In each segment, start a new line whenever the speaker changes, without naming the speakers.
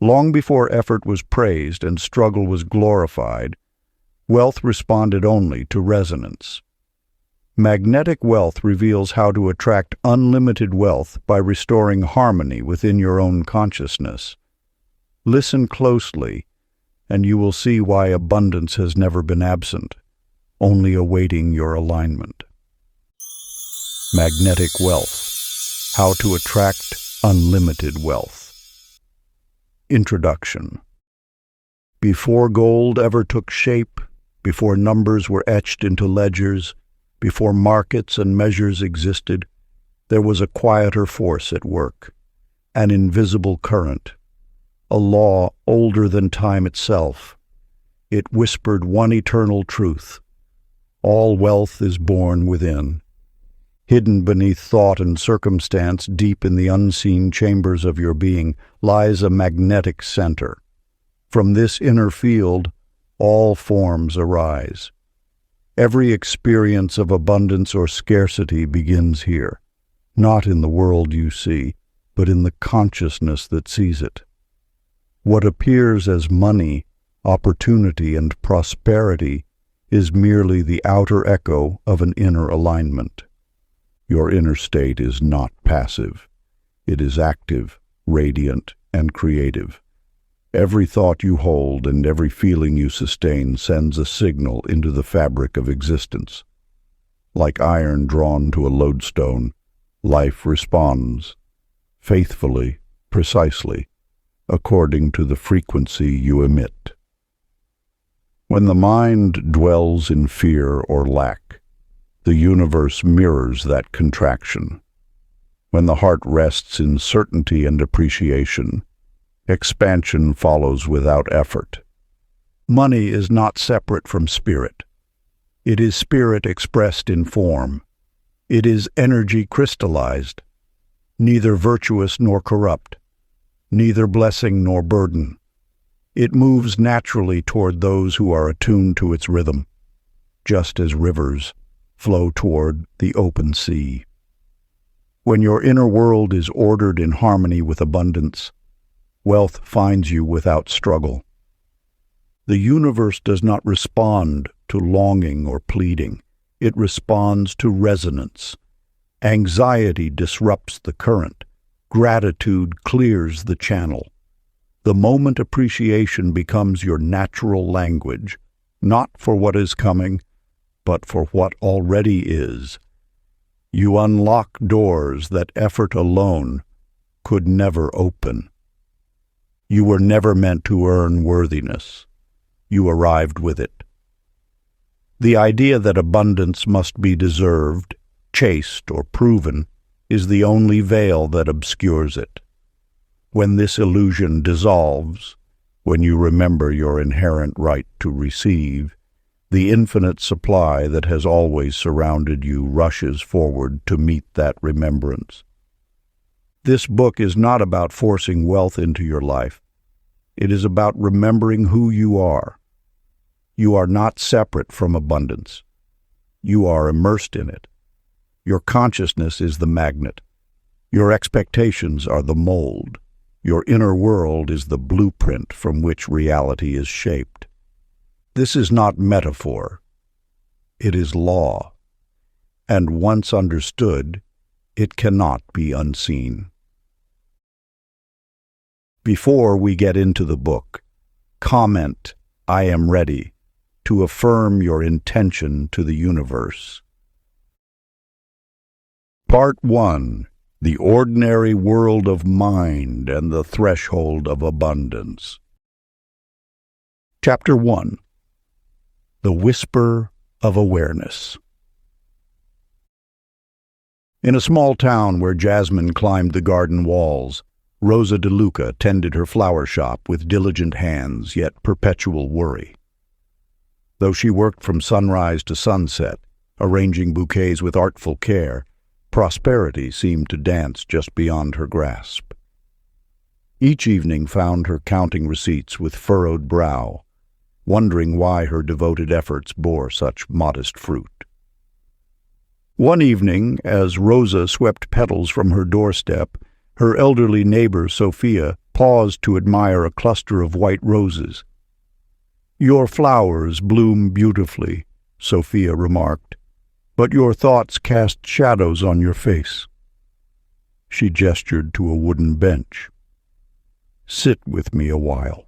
Long before effort was praised and struggle was glorified, wealth responded only to resonance. Magnetic wealth reveals how to attract unlimited wealth by restoring harmony within your own consciousness. Listen closely, and you will see why abundance has never been absent, only awaiting your alignment. Magnetic wealth. How to attract unlimited wealth. Introduction. Before gold ever took shape, before numbers were etched into ledgers, before markets and measures existed, there was a quieter force at work, an invisible current, a law older than time itself. It whispered one eternal truth: all wealth is born within. Hidden beneath thought and circumstance, deep in the unseen chambers of your being, lies a magnetic center. From this inner field, all forms arise. Every experience of abundance or scarcity begins here, not in the world you see, but in the consciousness that sees it. What appears as money, opportunity, and prosperity is merely the outer echo of an inner alignment. Your inner state is not passive. It is active, radiant, and creative. Every thought you hold and every feeling you sustain sends a signal into the fabric of existence. Like iron drawn to a lodestone, life responds, faithfully, precisely, according to the frequency you emit. When the mind dwells in fear or lack, the universe mirrors that contraction. When the heart rests in certainty and appreciation, expansion follows without effort. Money is not separate from spirit. It is spirit expressed in form. It is energy crystallized, neither virtuous nor corrupt, neither blessing nor burden. It moves naturally toward those who are attuned to its rhythm, just as rivers flow toward the open sea. When your inner world is ordered in harmony with abundance, wealth finds you without struggle. The universe does not respond to longing or pleading. It responds to resonance. Anxiety disrupts the current. Gratitude clears the channel. The moment appreciation becomes your natural language, not for what is coming, but for what already is. You unlock doors that effort alone could never open. You were never meant to earn worthiness. You arrived with it. The idea that abundance must be deserved, chased, or proven is the only veil that obscures it. When this illusion dissolves, when you remember your inherent right to receive, the infinite supply that has always surrounded you rushes forward to meet that remembrance. This book is not about forcing wealth into your life. It is about remembering who you are. You are not separate from abundance. You are immersed in it. Your consciousness is the magnet. Your expectations are the mold. Your inner world is the blueprint from which reality is shaped. This is not metaphor. It is law. And once understood, it cannot be unseen. Before we get into the book, comment, "I am ready," to affirm your intention to the universe. Part 1. The Ordinary World of Mind and the Threshold of Abundance. Chapter 1. The Whisper of Awareness. In a small town where Jasmine climbed the garden walls, Rosa DeLuca tended her flower shop with diligent hands, yet perpetual worry. Though she worked from sunrise to sunset, arranging bouquets with artful care, prosperity seemed to dance just beyond her grasp. Each evening found her counting receipts with furrowed brow, wondering why her devoted efforts bore such modest fruit. One evening, as Rosa swept petals from her doorstep, Her elderly neighbor, Sophia, paused to admire a cluster of white roses. "Your flowers bloom beautifully," Sophia remarked, "but your thoughts cast shadows on your face." She gestured to a wooden bench. "Sit with me a while."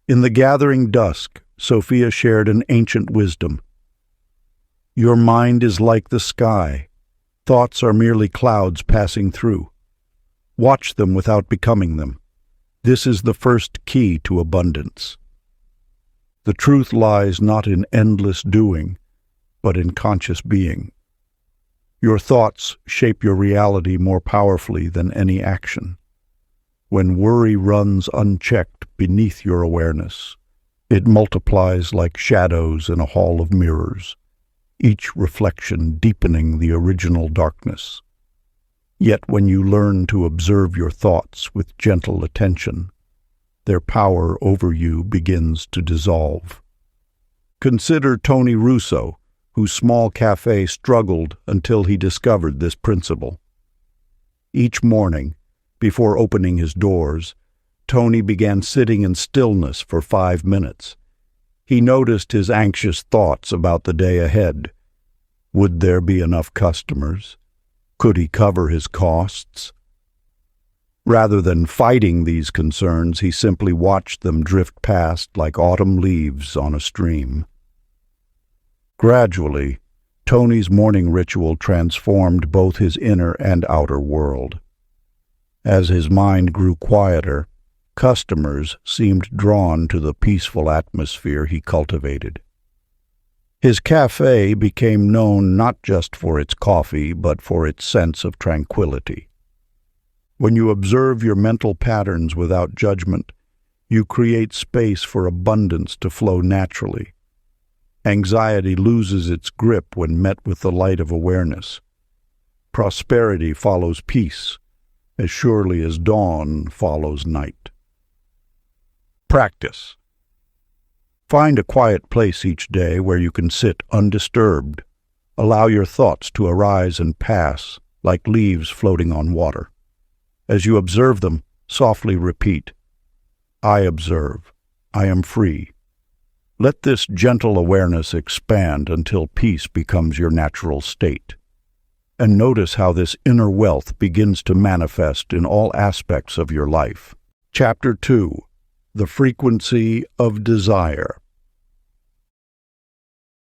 In the gathering dusk, Sophia shared an ancient wisdom. "Your mind is like the sky. Thoughts are merely clouds passing through. Watch them without becoming them. This is the first key to abundance. The truth lies not in endless doing, but in conscious being. Your thoughts shape your reality more powerfully than any action. When worry runs unchecked beneath your awareness, it multiplies like shadows in a hall of mirrors, each reflection deepening the original darkness. Yet when you learn to observe your thoughts with gentle attention, their power over you begins to dissolve. Consider Tony Russo, whose small cafe struggled until he discovered this principle. Each morning, before opening his doors, Tony began sitting in stillness for 5 minutes. He noticed his anxious thoughts about the day ahead. Would there be enough customers? Could he cover his costs? Rather than fighting these concerns, he simply watched them drift past like autumn leaves on a stream. Gradually, Tony's morning ritual transformed both his inner and outer world. As his mind grew quieter, customers seemed drawn to the peaceful atmosphere he cultivated. His cafe became known not just for its coffee, but for its sense of tranquility. When you observe your mental patterns without judgment, you create space for abundance to flow naturally. Anxiety loses its grip when met with the light of awareness. Prosperity follows peace, as surely as dawn follows night. Practice. Find a quiet place each day where you can sit undisturbed. Allow your thoughts to arise and pass like leaves floating on water. As you observe them, softly repeat, "I observe. I am free." Let this gentle awareness expand until peace becomes your natural state. And notice how this inner wealth begins to manifest in all aspects of your life. Chapter 2. The Frequency of Desire.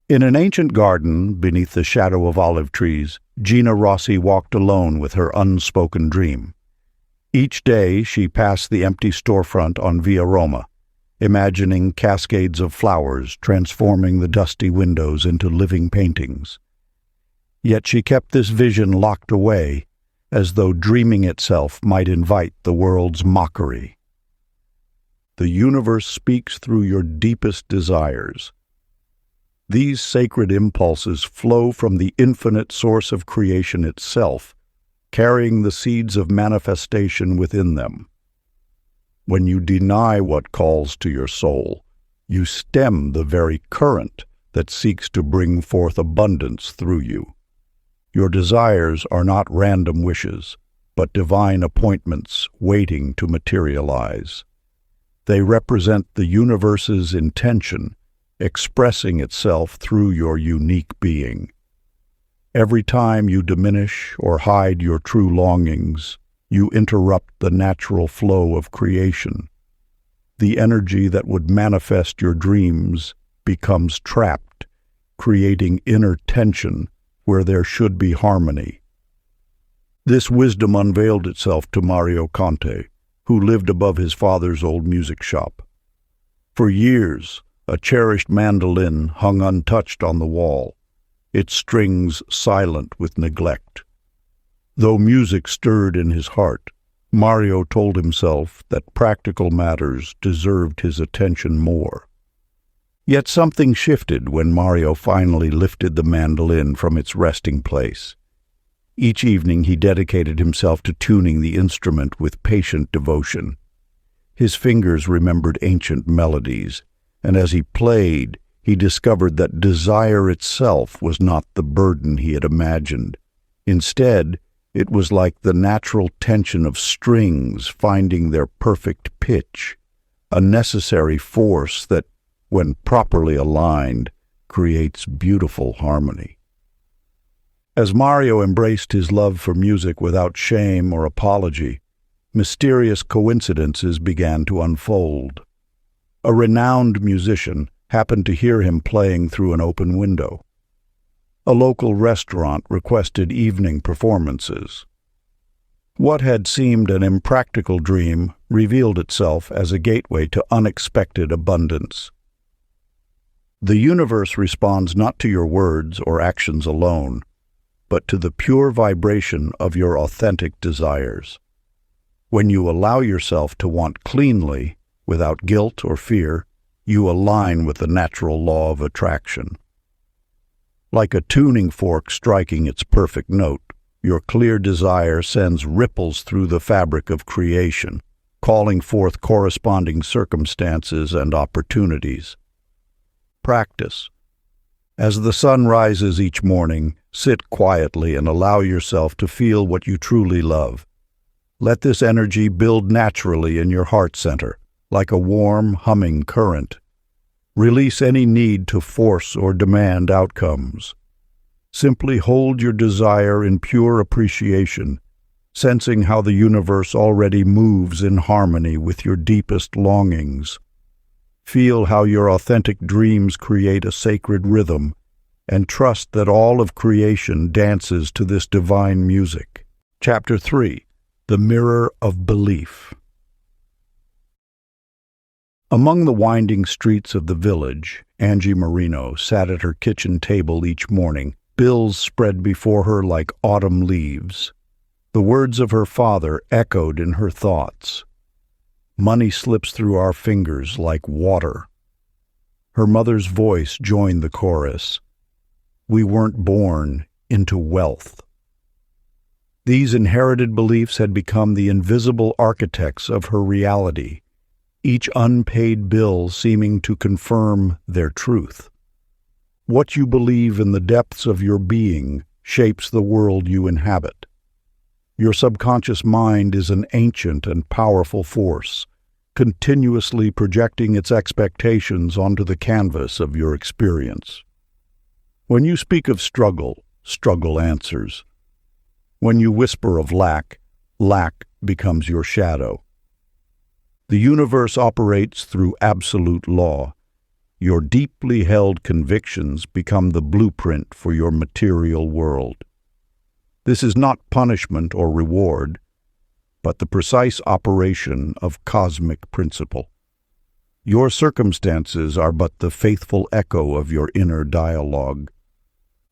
In an ancient garden beneath the shadow of olive trees, Gina Rossi walked alone with her unspoken dream. Each day she passed the empty storefront on Via Roma, imagining cascades of flowers transforming the dusty windows into living paintings. Yet she kept this vision locked away, as though dreaming itself might invite the world's mockery. The universe speaks through your deepest desires. These sacred impulses flow from the infinite source of creation itself, carrying the seeds of manifestation within them. When you deny what calls to your soul, you stem the very current that seeks to bring forth abundance through you. Your desires are not random wishes, but divine appointments waiting to materialize. They represent the universe's intention, expressing itself through your unique being. Every time you diminish or hide your true longings, you interrupt the natural flow of creation. The energy that would manifest your dreams becomes trapped, creating inner tension where there should be harmony. This wisdom unveiled itself to Mario Conte, who lived above his father's old music shop. For years, a cherished mandolin hung untouched on the wall, its strings silent with neglect. Though music stirred in his heart, Mario told himself that practical matters deserved his attention more. Yet something shifted when Mario finally lifted the mandolin from its resting place. Each evening he dedicated himself to tuning the instrument with patient devotion. His fingers remembered ancient melodies, and as he played, he discovered that desire itself was not the burden he had imagined. Instead, It was like the natural tension of strings finding their perfect pitch, a necessary force that, when properly aligned, creates beautiful harmony. As Mario embraced his love for music without shame or apology, mysterious coincidences began to unfold. A renowned musician happened to hear him playing through an open window. A local restaurant requested evening performances. What had seemed an impractical dream revealed itself as a gateway to unexpected abundance. The universe responds not to your words or actions alone, but to the pure vibration of your authentic desires. When you allow yourself to want cleanly, without guilt or fear, you align with the natural law of attraction. Like a tuning fork striking its perfect note, your clear desire sends ripples through the fabric of creation, calling forth corresponding circumstances and opportunities. Practice. As the sun rises each morning, sit quietly and allow yourself to feel what you truly love. Let this energy build naturally in your heart center, like a warm, humming current. Release any need to force or demand outcomes. Simply hold your desire in pure appreciation, sensing how the universe already moves in harmony with your deepest longings. Feel how your authentic dreams create a sacred rhythm, and trust that all of creation dances to this divine music. Chapter 3. The Mirror of Belief. Among the winding streets of the village, Angie Marino sat at her kitchen table each morning, bills spread before her like autumn leaves. The words of her father echoed in her thoughts. Money slips through our fingers like water. Her mother's voice joined the chorus. We weren't born into wealth. These inherited beliefs had become the invisible architects of her reality, each unpaid bill seeming to confirm their truth. What you believe in the depths of your being shapes the world you inhabit. Your subconscious mind is an ancient and powerful force, continuously projecting its expectations onto the canvas of your experience. When you speak of struggle, struggle answers. When you whisper of lack, lack becomes your shadow. The universe operates through absolute law. Your deeply held convictions become the blueprint for your material world. This is not punishment or reward, but the precise operation of cosmic principle. Your circumstances are but the faithful echo of your inner dialogue.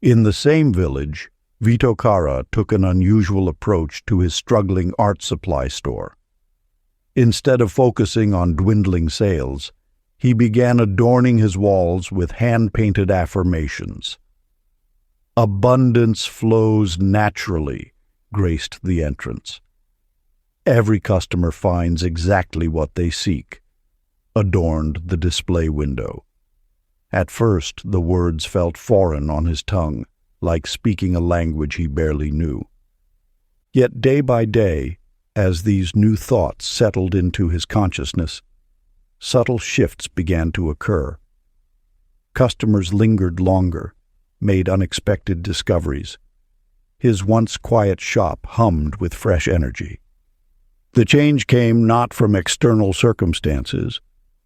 In the same village, Vito Cara took an unusual approach to his struggling art supply store. Instead of focusing on dwindling sales, he began adorning his walls with hand-painted affirmations. Abundance flows naturally, graced the entrance. Every customer finds exactly what they seek, adorned the display window. At first, the words felt foreign on his tongue, like speaking a language he barely knew. Yet day by day, as these new thoughts settled into his consciousness, subtle shifts began to occur. Customers lingered longer, made unexpected discoveries. His once quiet shop hummed with fresh energy. The change came not from external circumstances,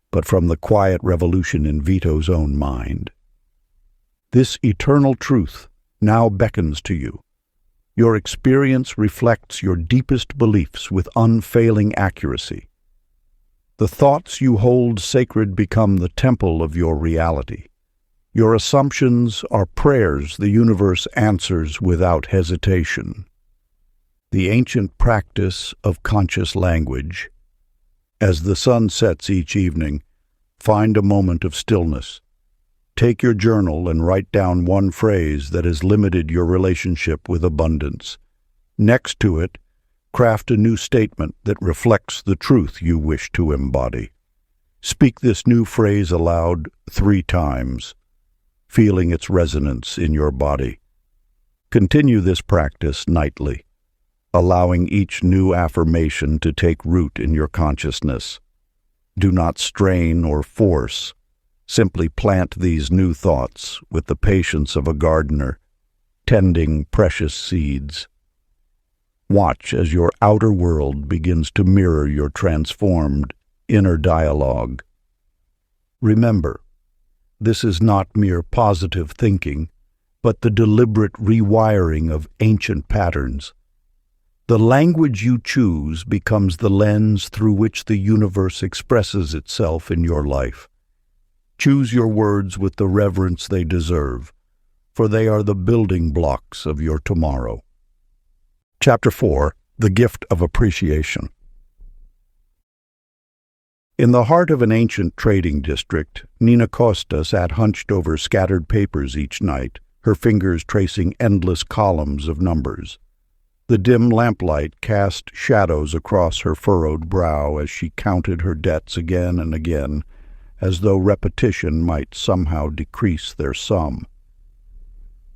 but from the quiet revolution in Vito's own mind. This eternal truth now beckons to you. Your experience reflects your deepest beliefs with unfailing accuracy. The thoughts you hold sacred become the temple of your reality. Your assumptions are prayers the universe answers without hesitation. The ancient practice of conscious language. As the sun sets each evening, find a moment of stillness. Take your journal and write down one phrase that has limited your relationship with abundance. Next to it, craft a new statement that reflects the truth you wish to embody. Speak this new phrase aloud 3 times, feeling its resonance in your body. Continue this practice nightly. allowing each new affirmation to take root in your consciousness. Do not strain or force. Simply plant these new thoughts with the patience of a gardener, tending precious seeds. Watch as your outer world begins to mirror your transformed inner dialogue. Remember, this is not mere positive thinking, but the deliberate rewiring of ancient patterns. The language you choose becomes the lens through which the universe expresses itself in your life. Choose your words with the reverence they deserve, for they are the building blocks of your tomorrow. Chapter 4. The Gift of Appreciation. In the heart of an ancient trading district, Nina Costa sat hunched over scattered papers each night, her fingers tracing endless columns of numbers. The dim lamplight cast shadows across her furrowed brow as she counted her debts again and again, as though repetition might somehow decrease their sum.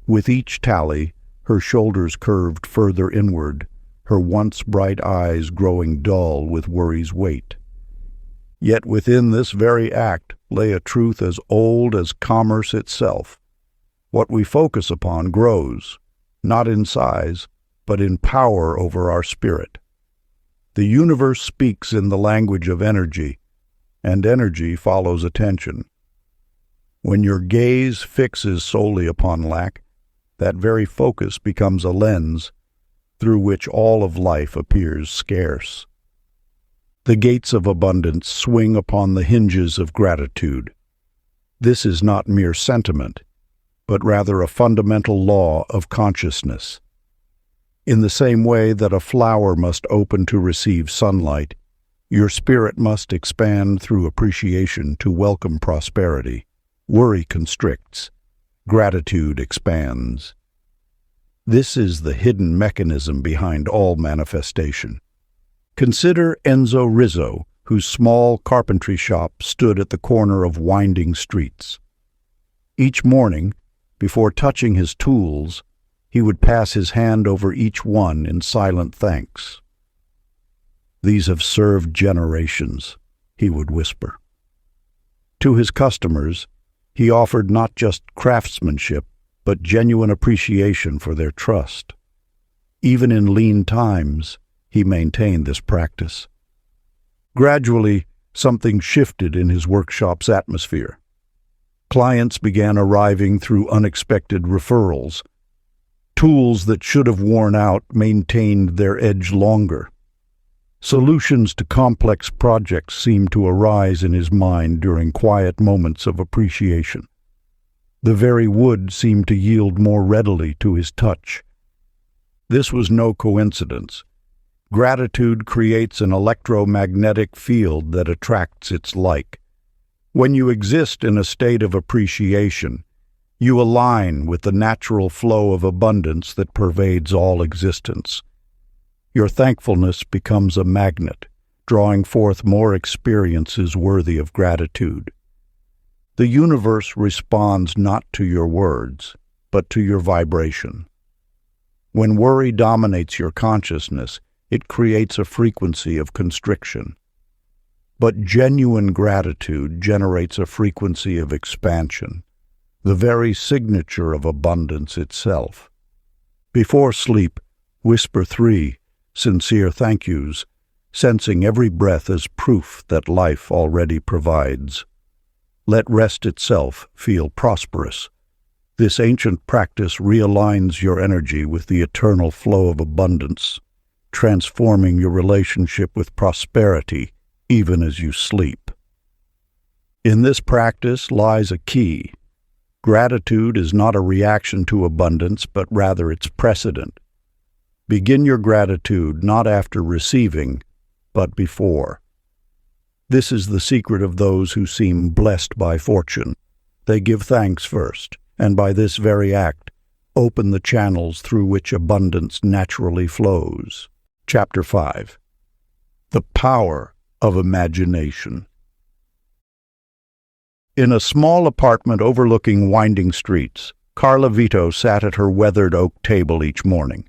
With each tally, her shoulders curved further inward, her once bright eyes growing dull with worry's weight. Yet within this very act lay a truth as old as commerce itself. What we focus upon grows, not in size, but in power over our spirit. The universe speaks in the language of energy, and energy follows attention. When your gaze fixes solely upon lack, that very focus becomes a lens through which all of life appears scarce. The gates of abundance swing upon the hinges of gratitude. This is not mere sentiment, but rather a fundamental law of consciousness. In the same way that a flower must open to receive sunlight, your spirit must expand through appreciation to welcome prosperity. Worry constricts. Gratitude expands. This is the hidden mechanism behind all manifestation. Consider Enzo Rizzo, whose small carpentry shop stood at the corner of winding streets. Each morning, before touching his tools, he would pass his hand over each one in silent thanks. "These have served generations," he would whisper. To his customers, he offered not just craftsmanship, but genuine appreciation for their trust. Even in lean times, he maintained this practice. Gradually, something shifted in his workshop's atmosphere. Clients began arriving through unexpected referrals. Tools that should have worn out maintained their edge longer. Solutions to complex projects seemed to arise in his mind during quiet moments of appreciation. The very wood seemed to yield more readily to his touch. This was no coincidence. Gratitude creates an electromagnetic field that attracts its like. When you exist in a state of appreciation, you align with the natural flow of abundance that pervades all existence. Your thankfulness becomes a magnet, drawing forth more experiences worthy of gratitude. The universe responds not to your words, but to your vibration. When worry dominates your consciousness, it creates a frequency of constriction. But genuine gratitude generates a frequency of expansion, the very signature of abundance itself. Before sleep, whisper 3 sincere thank yous, sensing every breath as proof that life already provides. Let rest itself feel prosperous. This ancient practice realigns your energy with the eternal flow of abundance, transforming your relationship with prosperity even as you sleep. In this practice lies a key. Gratitude is not a reaction to abundance, but rather its precedent. Begin your gratitude not after receiving, but before. This is the secret of those who seem blessed by fortune. They give thanks first, and by this very act, open the channels through which abundance naturally flows. Chapter 5. The Power of Imagination. In a small apartment overlooking winding streets, Carla Vito sat at her weathered oak table each morning.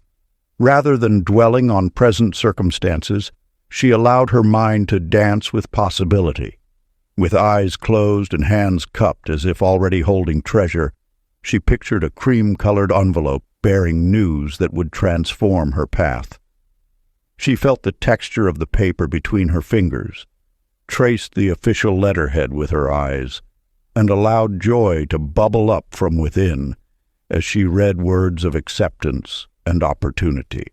Rather than dwelling on present circumstances, she allowed her mind to dance with possibility. With eyes closed and hands cupped as if already holding treasure, she pictured a cream-colored envelope bearing news that would transform her path. She felt the texture of the paper between her fingers, traced the official letterhead with her eyes, and allowed joy to bubble up from within as she read words of acceptance and opportunity.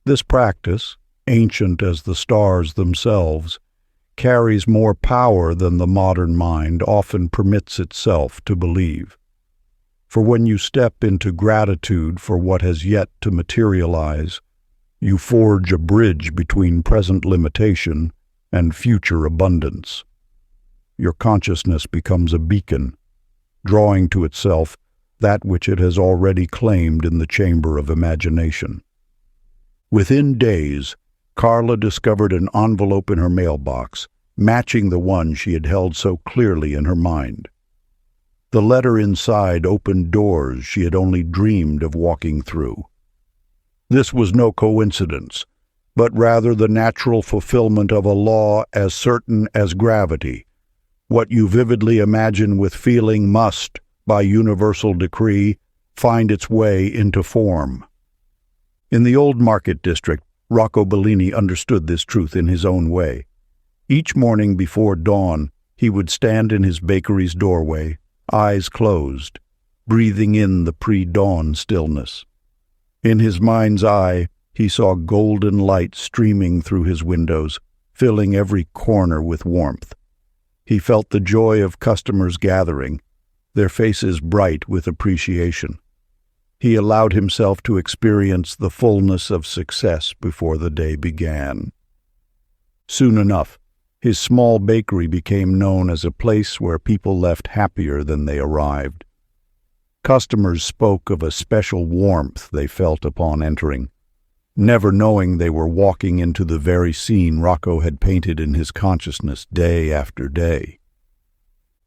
This practice, ancient as the stars themselves, carries more power than the modern mind often permits itself to believe. For when you step into gratitude for what has yet to materialize, you forge a bridge between present limitation and future abundance. Your consciousness becomes a beacon, drawing to itself that which it has already claimed in the chamber of imagination. Within days, Carla discovered an envelope in her mailbox, matching the one she had held so clearly in her mind. The letter inside opened doors she had only dreamed of walking through. This was no coincidence, but rather the natural fulfillment of a law as certain as gravity. What you vividly imagine with feeling must, by universal decree, find its way into form. In the old market district, Rocco Bellini understood this truth in his own way. Each morning before dawn, he would stand in his bakery's doorway, eyes closed, breathing in the pre-dawn stillness. In his mind's eye, he saw golden light streaming through his windows, filling every corner with warmth. He felt the joy of customers gathering, their faces bright with appreciation. He allowed himself to experience the fullness of success before the day began. Soon enough, his small bakery became known as a place where people left happier than they arrived. Customers spoke of a special warmth they felt upon entering, never knowing they were walking into the very scene Rocco had painted in his consciousness day after day.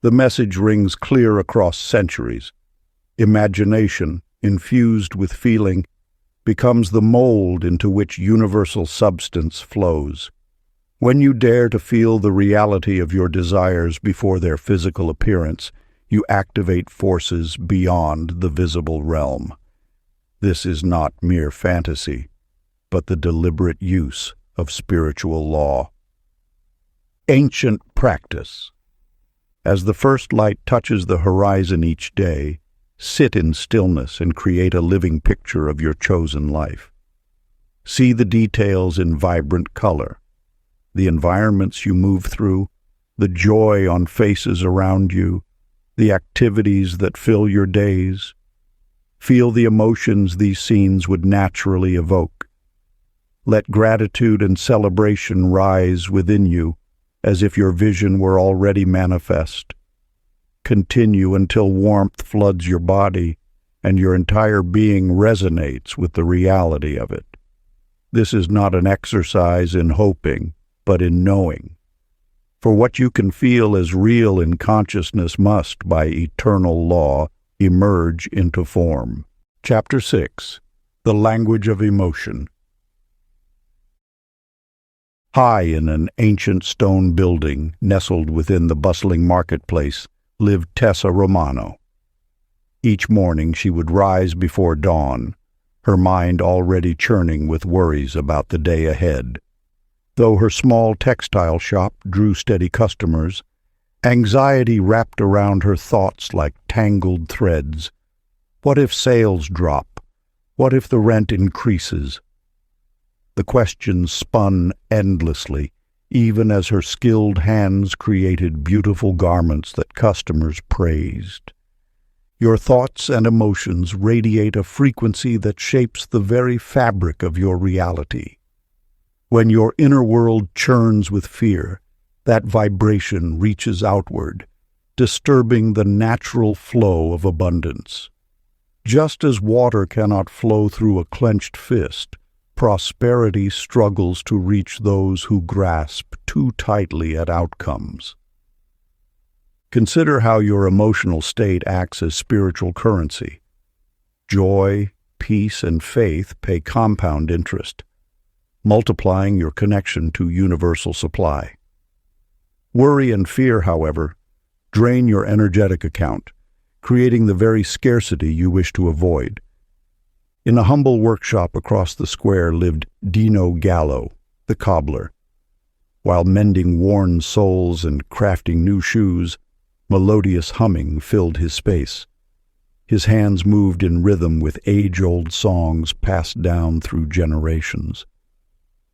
The message rings clear across centuries. Imagination, infused with feeling, becomes the mold into which universal substance flows. When you dare to feel the reality of your desires before their physical appearance, you activate forces beyond the visible realm. This is not mere fantasy, but the deliberate use of spiritual law. Ancient practice. As the first light touches the horizon each day, sit in stillness and create a living picture of your chosen life. See the details in vibrant color, the environments you move through, the joy on faces around you, the activities that fill your days. Feel the emotions these scenes would naturally evoke. Let gratitude and celebration rise within you, as if your vision were already manifest. Continue until warmth floods your body and your entire being resonates with the reality of it. This is not an exercise in hoping, but in knowing. For what you can feel as real in consciousness must, by eternal law, emerge into form. Chapter 6. The Language of Emotion. High in an ancient stone building nestled within the bustling marketplace lived Tessa Romano. Each morning she would rise before dawn, her mind already churning with worries about the day ahead. Though her small textile shop drew steady customers, anxiety wrapped around her thoughts like tangled threads. What if sales drop? What if the rent increases? The questions spun endlessly, even as her skilled hands created beautiful garments that customers praised. Your thoughts and emotions radiate a frequency that shapes the very fabric of your reality. When your inner world churns with fear, that vibration reaches outward, disturbing the natural flow of abundance. Just as water cannot flow through a clenched fist, prosperity struggles to reach those who grasp too tightly at outcomes. Consider how your emotional state acts as spiritual currency. Joy, peace, and faith pay compound interest, multiplying your connection to universal supply. Worry and fear, however, drain your energetic account, creating the very scarcity you wish to avoid. In a humble workshop across the square lived Dino Gallo, the cobbler. While mending worn soles and crafting new shoes, melodious humming filled his space. His hands moved in rhythm with age-old songs passed down through generations.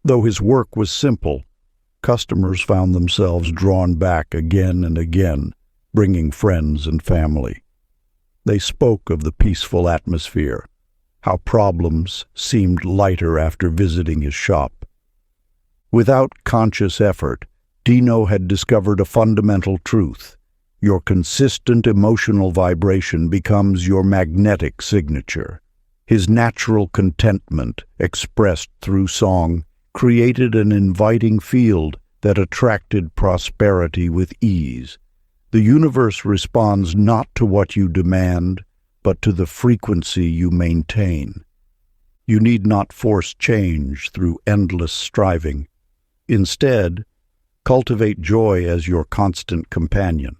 Though his work was simple, customers found themselves drawn back again and again, bringing friends and family. They spoke of the peaceful atmosphere, how problems seemed lighter after visiting his shop. Without conscious effort, Dino had discovered a fundamental truth. Your consistent emotional vibration becomes your magnetic signature. His natural contentment, expressed through song, created an inviting field that attracted prosperity with ease. The universe responds not to what you demand, but to the frequency you maintain. You need not force change through endless striving. Instead, cultivate joy as your constant companion.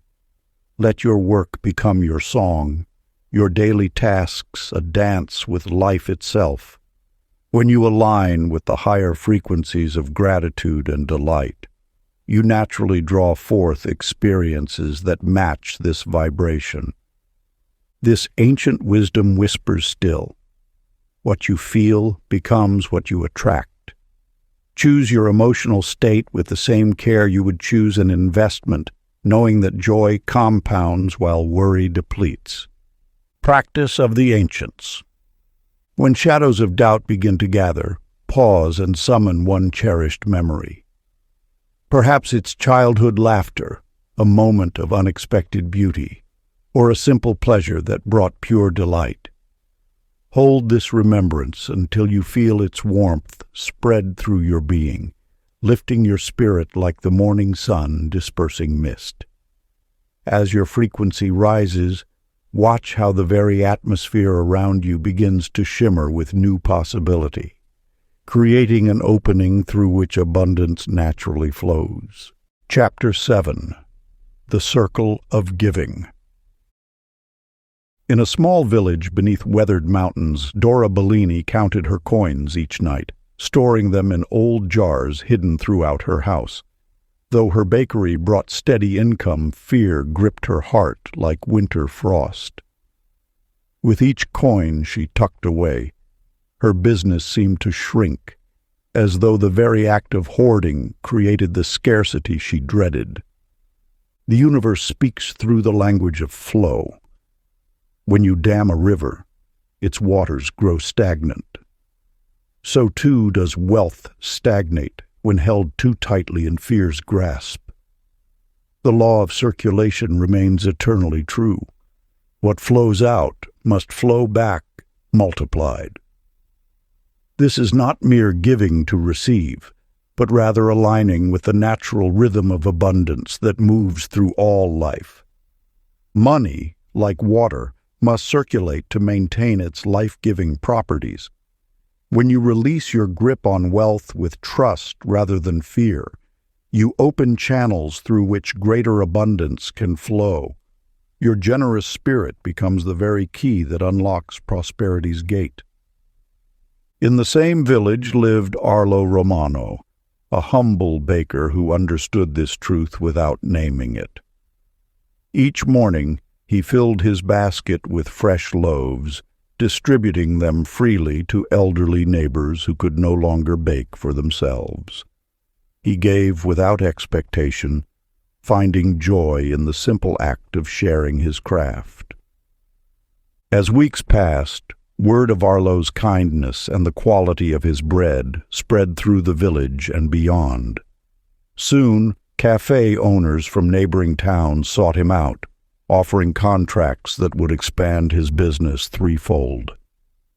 Let your work become your song, your daily tasks a dance with life itself. When you align with the higher frequencies of gratitude and delight, you naturally draw forth experiences that match this vibration. This ancient wisdom whispers still. What you feel becomes what you attract. Choose your emotional state with the same care you would choose an investment, knowing that joy compounds while worry depletes. Practice of the Ancients. When shadows of doubt begin to gather, pause and summon one cherished memory. Perhaps it's childhood laughter, a moment of unexpected beauty, or a simple pleasure that brought pure delight. Hold this remembrance until you feel its warmth spread through your being, lifting your spirit like the morning sun dispersing mist. As your frequency rises, watch how the very atmosphere around you begins to shimmer with new possibility, creating an opening through which abundance naturally flows. Chapter 7. The Circle of Giving. In a small village beneath weathered mountains, Dora Bellini counted her coins each night, storing them in old jars hidden throughout her house. Though her bakery brought steady income, fear gripped her heart like winter frost. With each coin she tucked away, her business seemed to shrink, as though the very act of hoarding created the scarcity she dreaded. The universe speaks through the language of flow. When you dam a river, its waters grow stagnant. So too does wealth stagnate when held too tightly in fear's grasp. The law of circulation remains eternally true. What flows out must flow back multiplied. This is not mere giving to receive, but rather aligning with the natural rhythm of abundance that moves through all life. Money, like water, must circulate to maintain its life-giving properties. When you release your grip on wealth with trust rather than fear, you open channels through which greater abundance can flow. Your generous spirit becomes the very key that unlocks prosperity's gate. In the same village lived Arlo Romano, a humble baker who understood this truth without naming it. Each morning, he filled his basket with fresh loaves, distributing them freely to elderly neighbors who could no longer bake for themselves. He gave without expectation, finding joy in the simple act of sharing his craft. As weeks passed, word of Arlo's kindness and the quality of his bread spread through the village and beyond. Soon, cafe owners from neighboring towns sought him out, offering contracts that would expand his business threefold.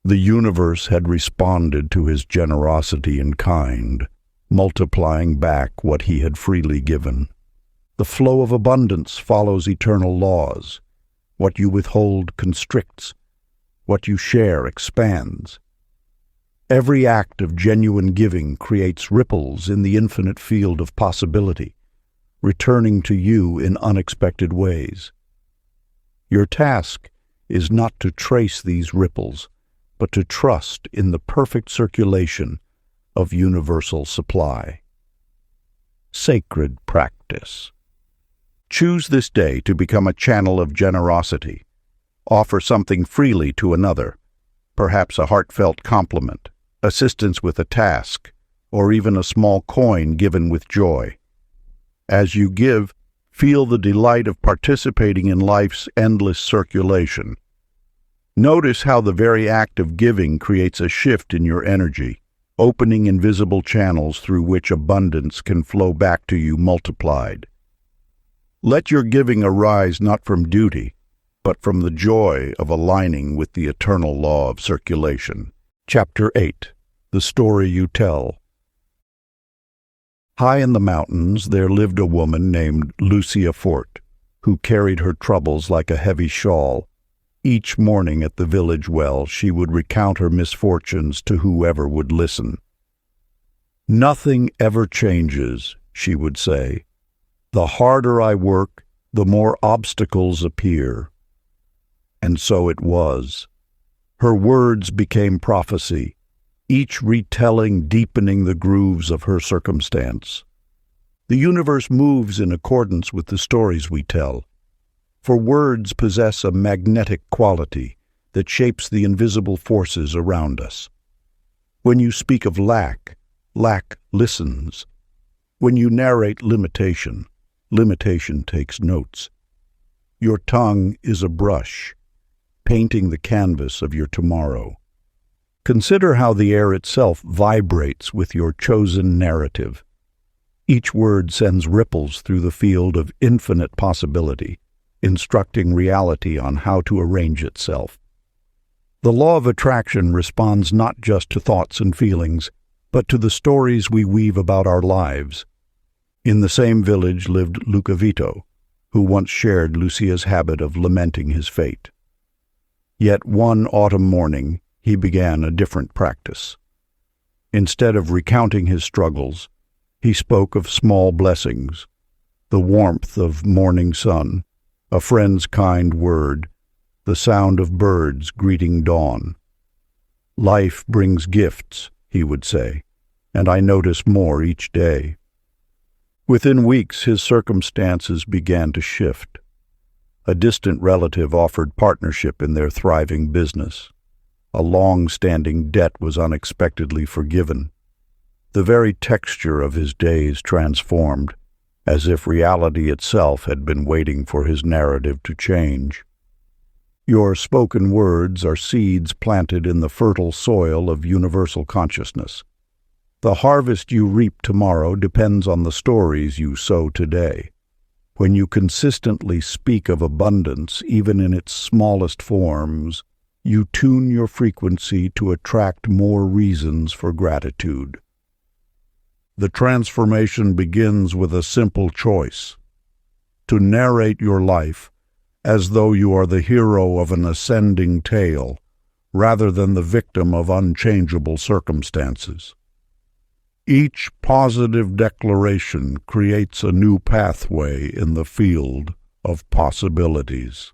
The universe had responded to his generosity in kind, multiplying back what he had freely given. The flow of abundance follows eternal laws. What you withhold constricts. What you share expands. Every act of genuine giving creates ripples in the infinite field of possibility, returning to you in unexpected ways. Your task is not to trace these ripples, but to trust in the perfect circulation of universal supply. Sacred practice. Choose this day to become a channel of generosity. Offer something freely to another, perhaps a heartfelt compliment, assistance with a task, or even a small coin given with joy. As you give, feel the delight of participating in life's endless circulation. Notice how the very act of giving creates a shift in your energy, opening invisible channels through which abundance can flow back to you multiplied. Let your giving arise not from duty, but from the joy of aligning with the eternal law of circulation. Chapter 8. The Story You Tell. High in the mountains there lived a woman named Lucia Fort, who carried her troubles like a heavy shawl. Each morning at the village well she would recount her misfortunes to whoever would listen. "Nothing ever changes," she would say. "The harder I work, the more obstacles appear." And so it was. Her words became prophecy, each retelling deepening the grooves of her circumstance. The universe moves in accordance with the stories we tell, for words possess a magnetic quality that shapes the invisible forces around us. When you speak of lack, lack listens. When you narrate limitation, limitation takes notes. Your tongue is a brush, painting the canvas of your tomorrow. Consider how the air itself vibrates with your chosen narrative. Each word sends ripples through the field of infinite possibility, instructing reality on how to arrange itself. The law of attraction responds not just to thoughts and feelings, but to the stories we weave about our lives. In the same village lived Lucavito, who once shared Lucia's habit of lamenting his fate. Yet one autumn morning he began a different practice. Instead of recounting his struggles, he spoke of small blessings, the warmth of morning sun, a friend's kind word, the sound of birds greeting dawn. "Life brings gifts," he would say, "and I notice more each day." Within weeks his circumstances began to shift. A distant relative offered partnership in their thriving business. A long-standing debt was unexpectedly forgiven. The very texture of his days transformed, as if reality itself had been waiting for his narrative to change. Your spoken words are seeds planted in the fertile soil of universal consciousness. The harvest you reap tomorrow depends on the stories you sow today. When you consistently speak of abundance, even in its smallest forms, you tune your frequency to attract more reasons for gratitude. The transformation begins with a simple choice: to narrate your life as though you are the hero of an ascending tale, rather than the victim of unchangeable circumstances. Each positive declaration creates a new pathway in the field of possibilities.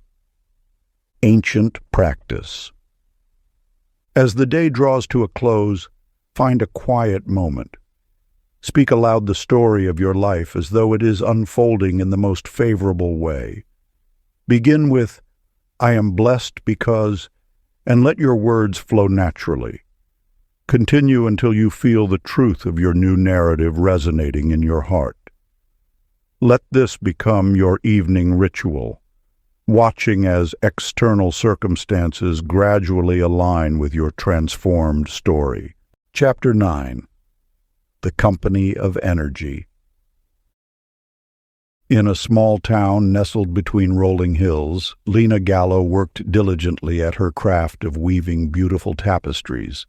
Ancient practice. As the day draws to a close, find a quiet moment. Speak aloud the story of your life as though it is unfolding in the most favorable way. Begin with, "I am blessed because," and let your words flow naturally. Continue until you feel the truth of your new narrative resonating in your heart. Let this become your evening ritual, watching as external circumstances gradually align with your transformed story. Chapter 9. The Company of Energy. In a small town nestled between rolling hills, Lena Gallo worked diligently at her craft of weaving beautiful tapestries.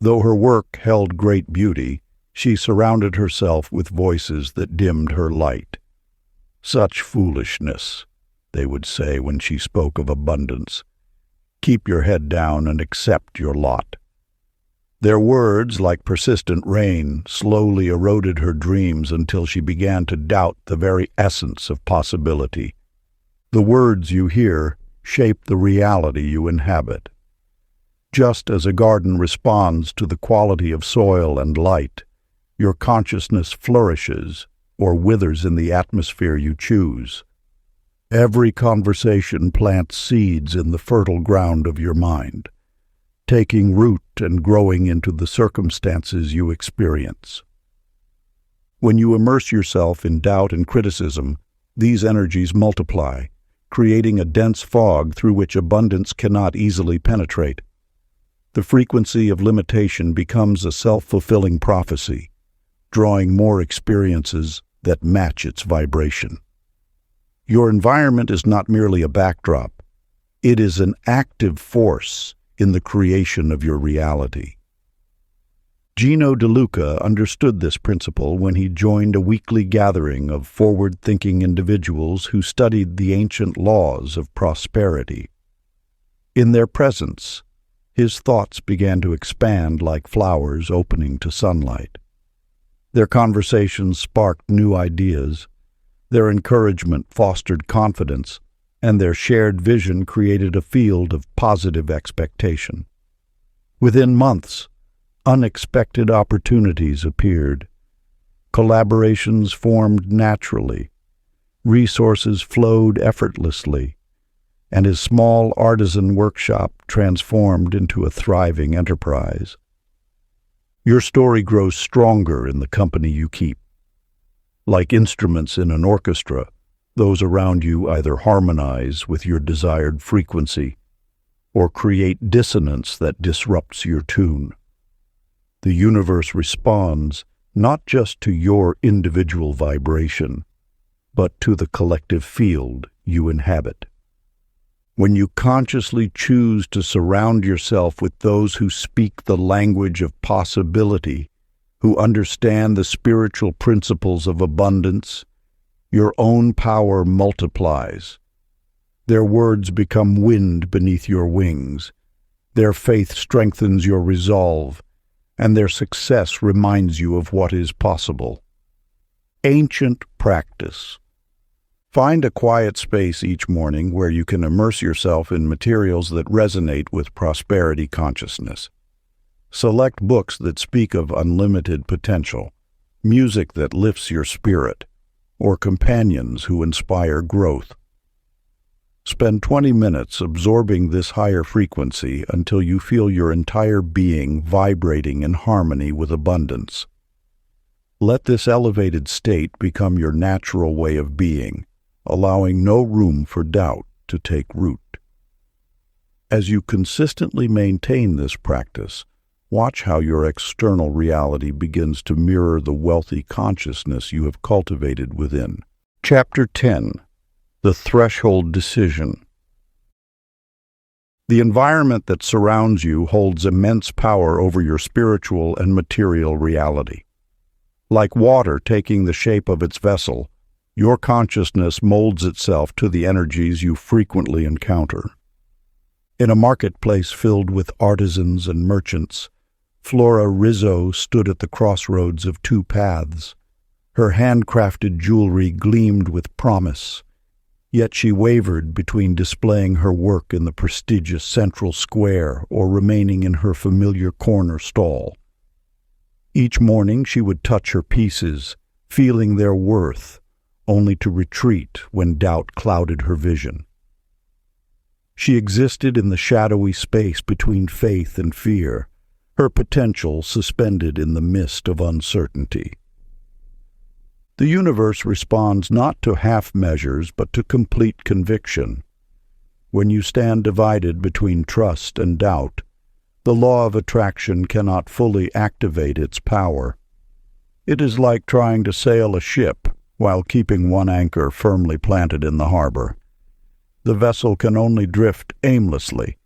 Though her work held great beauty, she surrounded herself with voices that dimmed her light. "Such foolishness," they would say when she spoke of abundance. Keep your head down and accept your lot. Their words, like persistent rain, slowly eroded her dreams until she began to doubt the very essence of possibility. The words you hear shape the reality you inhabit. Just as a garden responds to the quality of soil and light, your consciousness flourishes or withers in the atmosphere you choose. Every conversation plants seeds in the fertile ground of your mind, taking root and growing into the circumstances you experience. When you immerse yourself in doubt and criticism, these energies multiply, creating a dense fog through which abundance cannot easily penetrate. The frequency of limitation becomes a self-fulfilling prophecy, drawing more experiences that match its vibration. Your environment is not merely a backdrop. It is an active force in the creation of your reality. Gino De Luca understood this principle when he joined a weekly gathering of forward-thinking individuals who studied the ancient laws of prosperity. In their presence, his thoughts began to expand like flowers opening to sunlight. Their conversations sparked new ideas, their encouragement fostered confidence, and their shared vision created a field of positive expectation. Within months, unexpected opportunities appeared. Collaborations formed naturally. Resources flowed effortlessly, and his small artisan workshop transformed into a thriving enterprise. Your story grows stronger in the company you keep. Like instruments in an orchestra, those around you either harmonize with your desired frequency or create dissonance that disrupts your tune. The universe responds not just to your individual vibration, but to the collective field you inhabit. When you consciously choose to surround yourself with those who speak the language of possibility, who understand the spiritual principles of abundance, your own power multiplies. Their words become wind beneath your wings. Their faith strengthens your resolve, and their success reminds you of what is possible. Ancient practice. Find a quiet space each morning where you can immerse yourself in materials that resonate with prosperity consciousness. Select books that speak of unlimited potential, music that lifts your spirit, or companions who inspire growth. Spend 20 minutes absorbing this higher frequency until you feel your entire being vibrating in harmony with abundance. Let this elevated state become your natural way of being, allowing no room for doubt to take root. As you consistently maintain this practice, watch how your external reality begins to mirror the wealthy consciousness you have cultivated within. Chapter 10. The Threshold Decision. The environment that surrounds you holds immense power over your spiritual and material reality. Like water taking the shape of its vessel, your consciousness molds itself to the energies you frequently encounter. In a marketplace filled with artisans and merchants, Flora Rizzo stood at the crossroads of two paths. Her handcrafted jewelry gleamed with promise, yet she wavered between displaying her work in the prestigious central square or remaining in her familiar corner stall. Each morning she would touch her pieces, feeling their worth, only to retreat when doubt clouded her vision. She existed in the shadowy space between faith and fear, her potential suspended in the mist of uncertainty. The universe responds not to half measures but to complete conviction. When you stand divided between trust and doubt, the law of attraction cannot fully activate its power. It is like trying to sail a ship while keeping one anchor firmly planted in the harbor. The vessel can only drift aimlessly,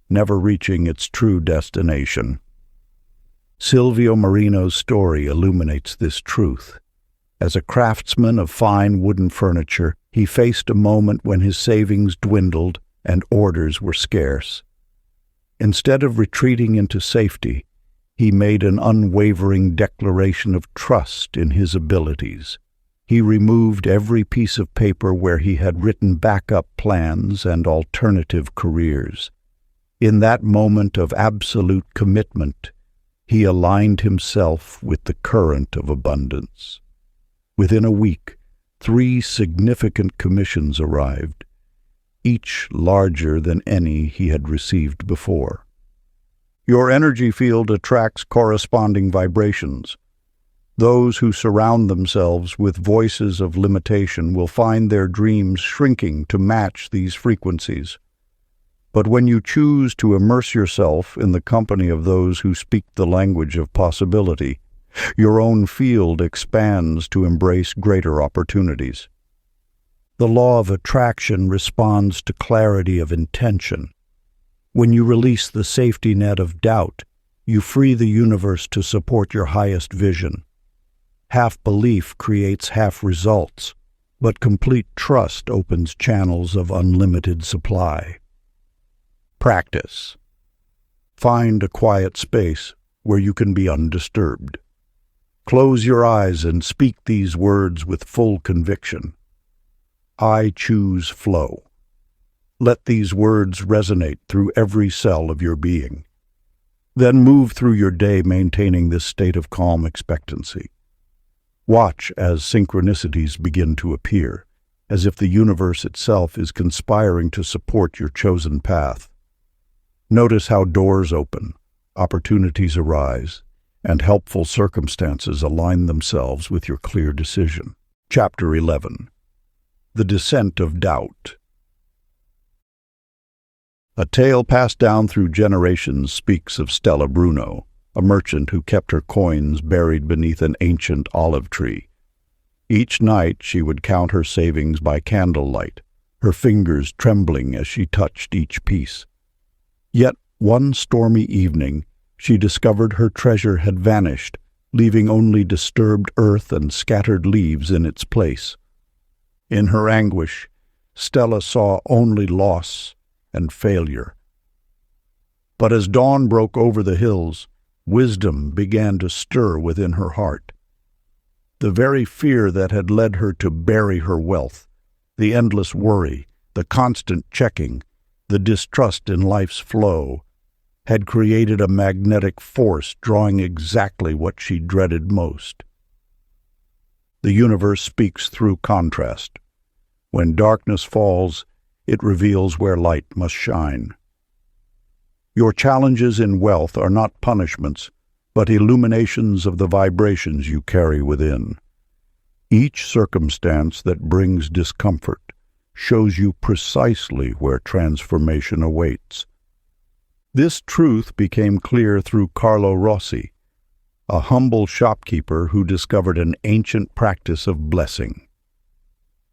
never reaching its true destination. Silvio Marino's story illuminates this truth. As a craftsman of fine wooden furniture, he faced a moment when his savings dwindled and orders were scarce. Instead of retreating into safety, he made an unwavering declaration of trust in his abilities. He removed every piece of paper where he had written backup plans and alternative careers. In that moment of absolute commitment, he aligned himself with the current of abundance. Within a week, 3 significant commissions arrived, each larger than any he had received before. Your energy field attracts corresponding vibrations. Those who surround themselves with voices of limitation will find their dreams shrinking to match these frequencies. But when you choose to immerse yourself in the company of those who speak the language of possibility, your own field expands to embrace greater opportunities. The law of attraction responds to clarity of intention. When you release the safety net of doubt, you free the universe to support your highest vision. Half belief creates half results, but complete trust opens channels of unlimited supply. Practice. Find a quiet space where you can be undisturbed. Close your eyes and speak these words with full conviction. I choose flow. Let these words resonate through every cell of your being. Then move through your day maintaining this state of calm expectancy. Watch as synchronicities begin to appear, as if the universe itself is conspiring to support your chosen path. Notice how doors open, opportunities arise, and helpful circumstances align themselves with your clear decision. Chapter 11. The Descent of Doubt. A tale passed down through generations speaks of Stella Bruno, a merchant who kept her coins buried beneath an ancient olive tree. Each night she would count her savings by candlelight, her fingers trembling as she touched each piece. Yet one stormy evening she discovered her treasure had vanished, leaving only disturbed earth and scattered leaves in its place. In her anguish, Stella saw only loss and failure. But as dawn broke over the hills, wisdom began to stir within her heart. The very fear that had led her to bury her wealth, the endless worry, the constant checking, the distrust in life's flow, had created a magnetic force drawing exactly what she dreaded most. The universe speaks through contrast. When darkness falls, it reveals where light must shine. Your challenges in wealth are not punishments, but illuminations of the vibrations you carry within. Each circumstance that brings discomfort shows you precisely where transformation awaits. This truth became clear through Carlo Rossi, a humble shopkeeper who discovered an ancient practice of blessing.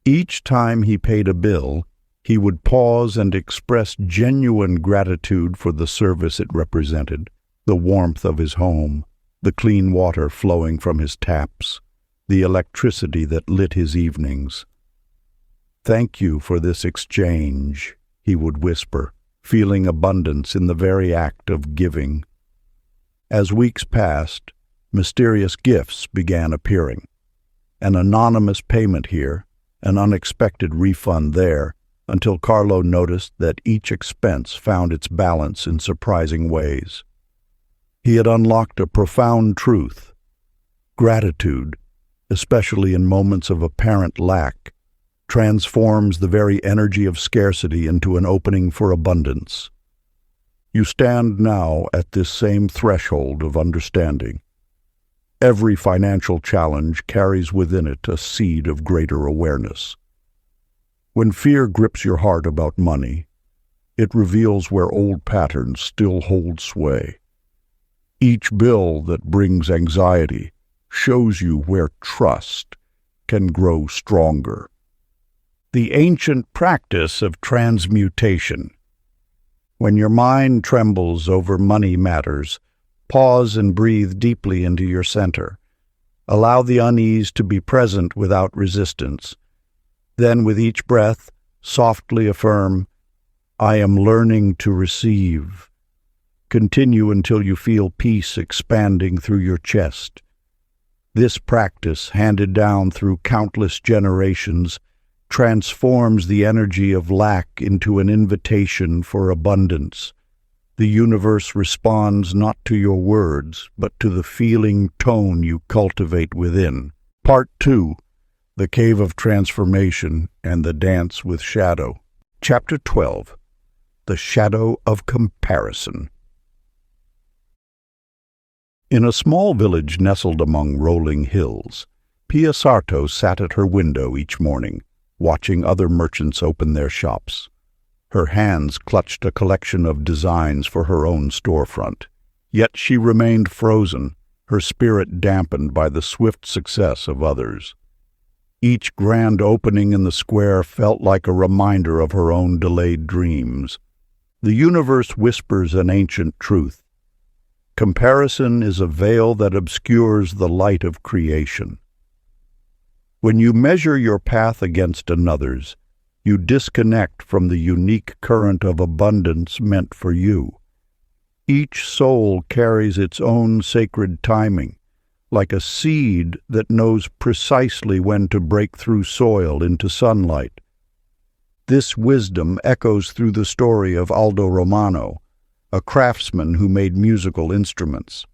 Each time he paid a bill, he would pause and express genuine gratitude for the service it represented, the warmth of his home, the clean water flowing from his taps, the electricity that lit his evenings. "Thank you for this exchange," he would whisper, feeling abundance in the very act of giving. As weeks passed, mysterious gifts began appearing. An anonymous payment here, an unexpected refund there, until Carlo noticed that each expense found its balance in surprising ways. He had unlocked a profound truth. Gratitude, especially in moments of apparent lack, transforms the very energy of scarcity into an opening for abundance. You stand now at this same threshold of understanding. Every financial challenge carries within it a seed of greater awareness. When fear grips your heart about money, it reveals where old patterns still hold sway. Each bill that brings anxiety shows you where trust can grow stronger. The ancient practice of transmutation. When your mind trembles over money matters, pause and breathe deeply into your center. Allow the unease to be present without resistance. Then, with each breath, softly affirm, "I am learning to receive. Continue until you feel peace expanding through your chest. This practice, handed down through countless generations, transforms the energy of lack into an invitation for abundance. The universe responds not to your words, but to the feeling tone you cultivate within. Part 2. The Cave of Transformation and the Dance with Shadow. Chapter 12. The Shadow of Comparison. In a small village nestled among rolling hills, Pia Sarto sat at her window each morning, watching other merchants open their shops. Her hands clutched a collection of designs for her own storefront. Yet she remained frozen, her spirit dampened by the swift success of others. Each grand opening in the square felt like a reminder of her own delayed dreams. The universe whispers an ancient truth. Comparison is a veil that obscures the light of creation. When you measure your path against another's, you disconnect from the unique current of abundance meant for you. Each soul carries its own sacred timing, like a seed that knows precisely when to break through soil into sunlight. This wisdom echoes through the story of Aldo Romano, a craftsman who made musical instruments.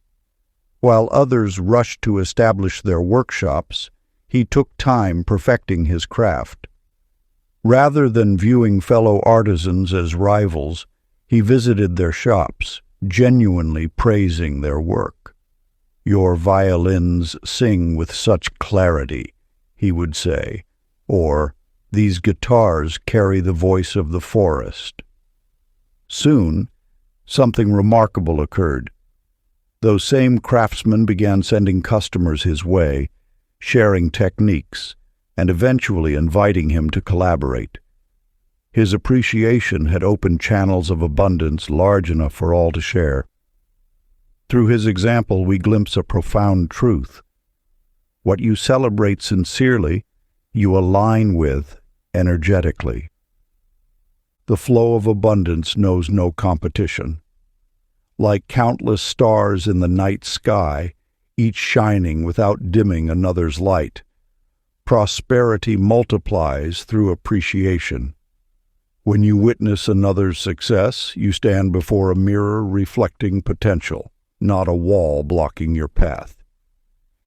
While others rushed to establish their workshops, he took time perfecting his craft. Rather than viewing fellow artisans as rivals, he visited their shops, genuinely praising their work. "Your violins sing with such clarity," he would say, or, "These guitars carry the voice of the forest." Soon, something remarkable occurred. Those same craftsmen began sending customers his way, sharing techniques, and eventually inviting him to collaborate. His appreciation had opened channels of abundance large enough for all to share. Through his example, we glimpse a profound truth. What you celebrate sincerely, you align with energetically. The flow of abundance knows no competition. Like countless stars in the night sky, each shining without dimming another's light, prosperity multiplies through appreciation. When you witness another's success, you stand before a mirror reflecting potential, not a wall blocking your path.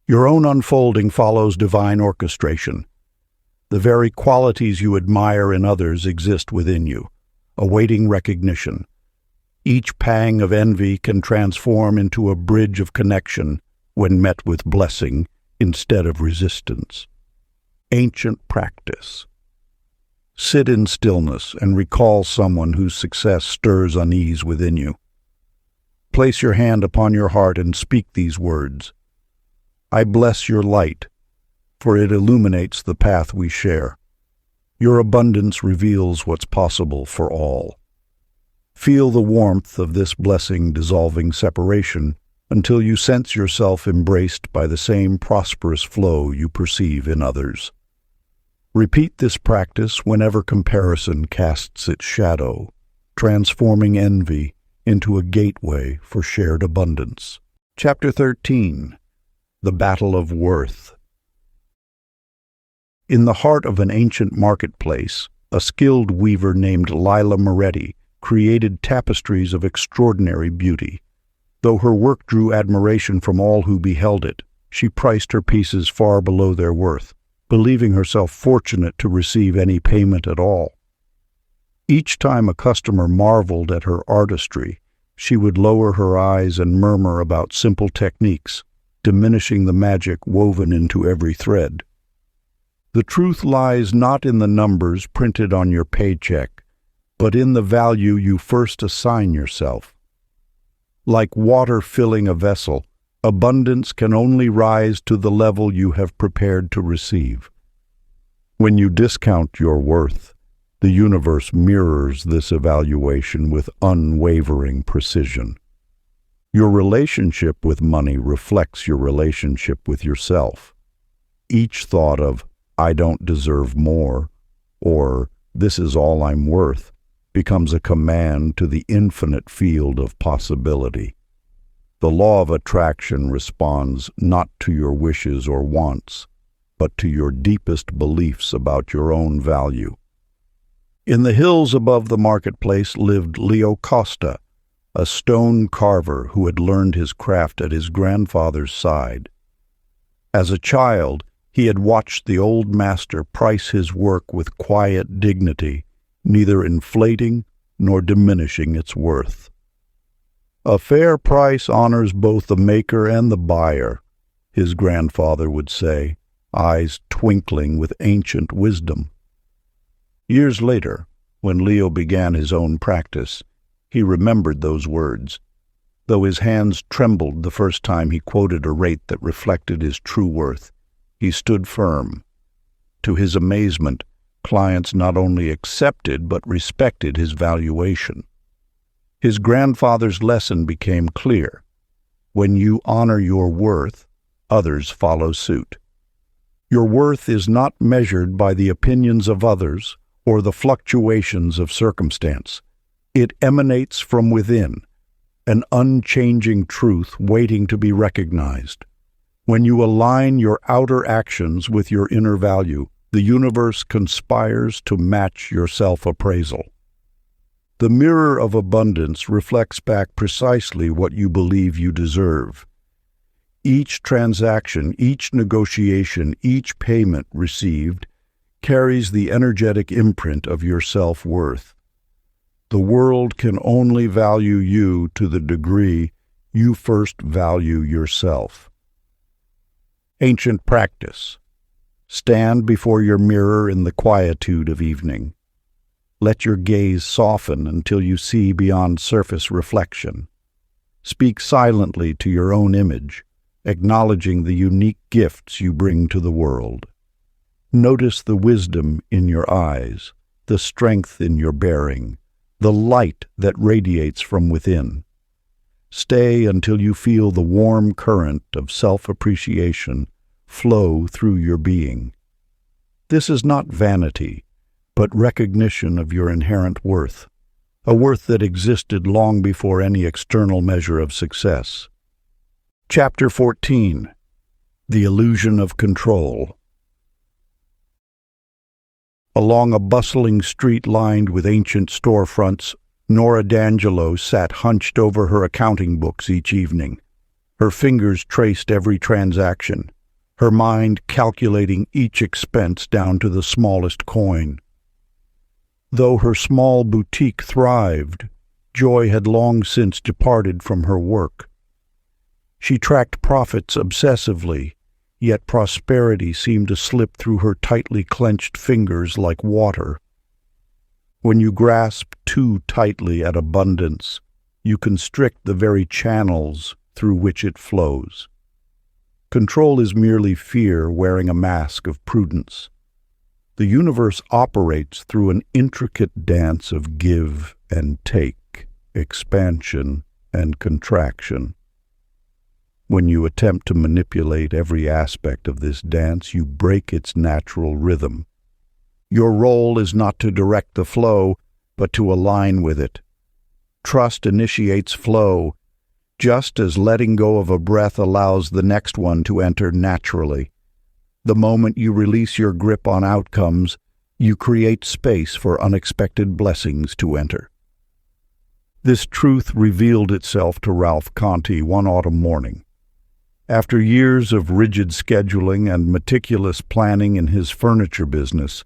Your own unfolding follows divine orchestration. The very qualities you admire in others exist within you, awaiting recognition. Each pang of envy can transform into a bridge of connection when met with blessing instead of resistance. Ancient practice. Sit in stillness and recall someone whose success stirs unease within you. Place your hand upon your heart and speak these words. "I bless your light, for it illuminates the path we share. Your abundance reveals what's possible for all." Feel the warmth of this blessing dissolving separation until you sense yourself embraced by the same prosperous flow you perceive in others. Repeat this practice whenever comparison casts its shadow, transforming envy into a gateway for shared abundance. Chapter 13. The Battle of Worth. In the heart of an ancient marketplace, a skilled weaver named Lila Moretti created tapestries of extraordinary beauty. Though her work drew admiration from all who beheld it, she priced her pieces far below their worth, believing herself fortunate to receive any payment at all. Each time a customer marveled at her artistry, she would lower her eyes and murmur about simple techniques, diminishing the magic woven into every thread. The truth lies not in the numbers printed on your paycheck, but in the value you first assign yourself. Like water filling a vessel, abundance can only rise to the level you have prepared to receive. When you discount your worth, the universe mirrors this evaluation with unwavering precision. Your relationship with money reflects your relationship with yourself. Each thought of, "I don't deserve more," or "this is all I'm worth," becomes a command to the infinite field of possibility. The law of attraction responds not to your wishes or wants, but to your deepest beliefs about your own value. In the hills above the marketplace lived Leo Costa, a stone carver who had learned his craft at his grandfather's side. As a child, he had watched the old master price his work with quiet dignity, neither inflating nor diminishing its worth. "A fair price honors both the maker and the buyer," his grandfather would say, eyes twinkling with ancient wisdom. Years later, when Leo began his own practice, he remembered those words. Though his hands trembled the first time he quoted a rate that reflected his true worth, he stood firm. To his amazement, clients not only accepted but respected his valuation. His grandfather's lesson became clear. When you honor your worth, others follow suit. Your worth is not measured by the opinions of others or the fluctuations of circumstance. It emanates from within, an unchanging truth waiting to be recognized. When you align your outer actions with your inner value, the universe conspires to match your self-appraisal. The mirror of abundance reflects back precisely what you believe you deserve. Each transaction, each negotiation, each payment received carries the energetic imprint of your self-worth. The world can only value you to the degree you first value yourself. Ancient practice. Stand before your mirror in the quietude of evening. Let your gaze soften until you see beyond surface reflection. Speak silently to your own image, acknowledging the unique gifts you bring to the world. Notice the wisdom in your eyes, the strength in your bearing, the light that radiates from within. Stay until you feel the warm current of self-appreciation flow through your being. This is not vanity, but recognition of your inherent worth, a worth that existed long before any external measure of success. Chapter 14. The Illusion of Control. Along a bustling street lined with ancient storefronts, Nora D'Angelo sat hunched over her accounting books each evening. Her fingers traced every transaction, her mind calculating each expense down to the smallest coin. Though her small boutique thrived, joy had long since departed from her work. She tracked profits obsessively, yet prosperity seemed to slip through her tightly clenched fingers like water. When you grasp too tightly at abundance, you constrict the very channels through which it flows. Control is merely fear wearing a mask of prudence. The universe operates through an intricate dance of give and take, expansion and contraction. When you attempt to manipulate every aspect of this dance, you break its natural rhythm. Your role is not to direct the flow, but to align with it. Trust initiates flow, just as letting go of a breath allows the next one to enter naturally. The moment you release your grip on outcomes, you create space for unexpected blessings to enter. This truth revealed itself to Ralph Conti one autumn morning. After years of rigid scheduling and meticulous planning in his furniture business,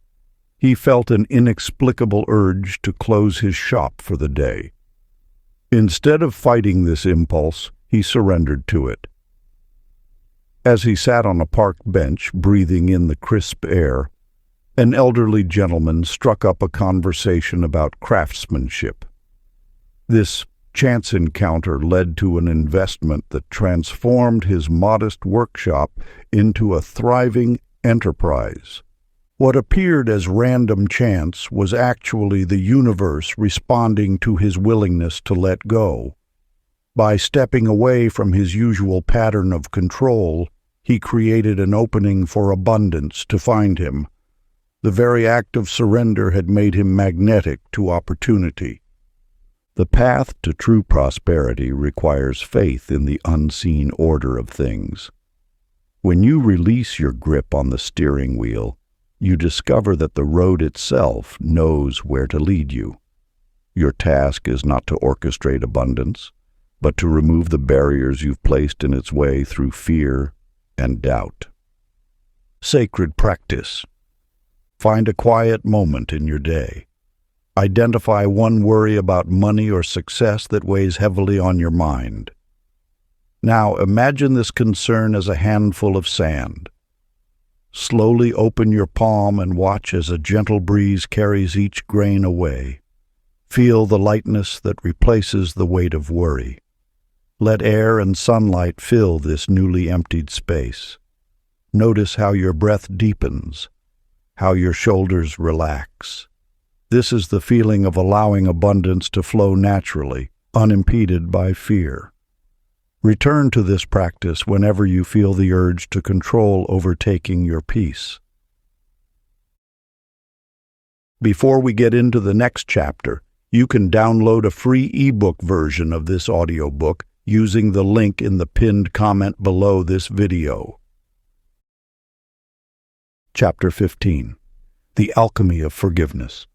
he felt an inexplicable urge to close his shop for the day. Instead of fighting this impulse, he surrendered to it. As he sat on a park bench, breathing in the crisp air, an elderly gentleman struck up a conversation about craftsmanship. This chance encounter led to an investment that transformed his modest workshop into a thriving enterprise. What appeared as random chance was actually the universe responding to his willingness to let go. By stepping away from his usual pattern of control, he created an opening for abundance to find him. The very act of surrender had made him magnetic to opportunity. The path to true prosperity requires faith in the unseen order of things. When you release your grip on the steering wheel, you discover that the road itself knows where to lead you. Your task is not to orchestrate abundance, but to remove the barriers you've placed in its way through fear and doubt. Sacred practice. Find a quiet moment in your day. Identify one worry about money or success that weighs heavily on your mind. Now imagine this concern as a handful of sand. Slowly open your palm and watch as a gentle breeze carries each grain away. Feel the lightness that replaces the weight of worry. Let air and sunlight fill this newly emptied space. Notice how your breath deepens, how your shoulders relax. This is the feeling of allowing abundance to flow naturally, unimpeded by fear. Return to this practice whenever you feel the urge to control overtaking your peace. Before we get into the next chapter, you can download a free ebook version of this audiobook using the link in the pinned comment below this video. Chapter 15. The Alchemy of Forgiveness.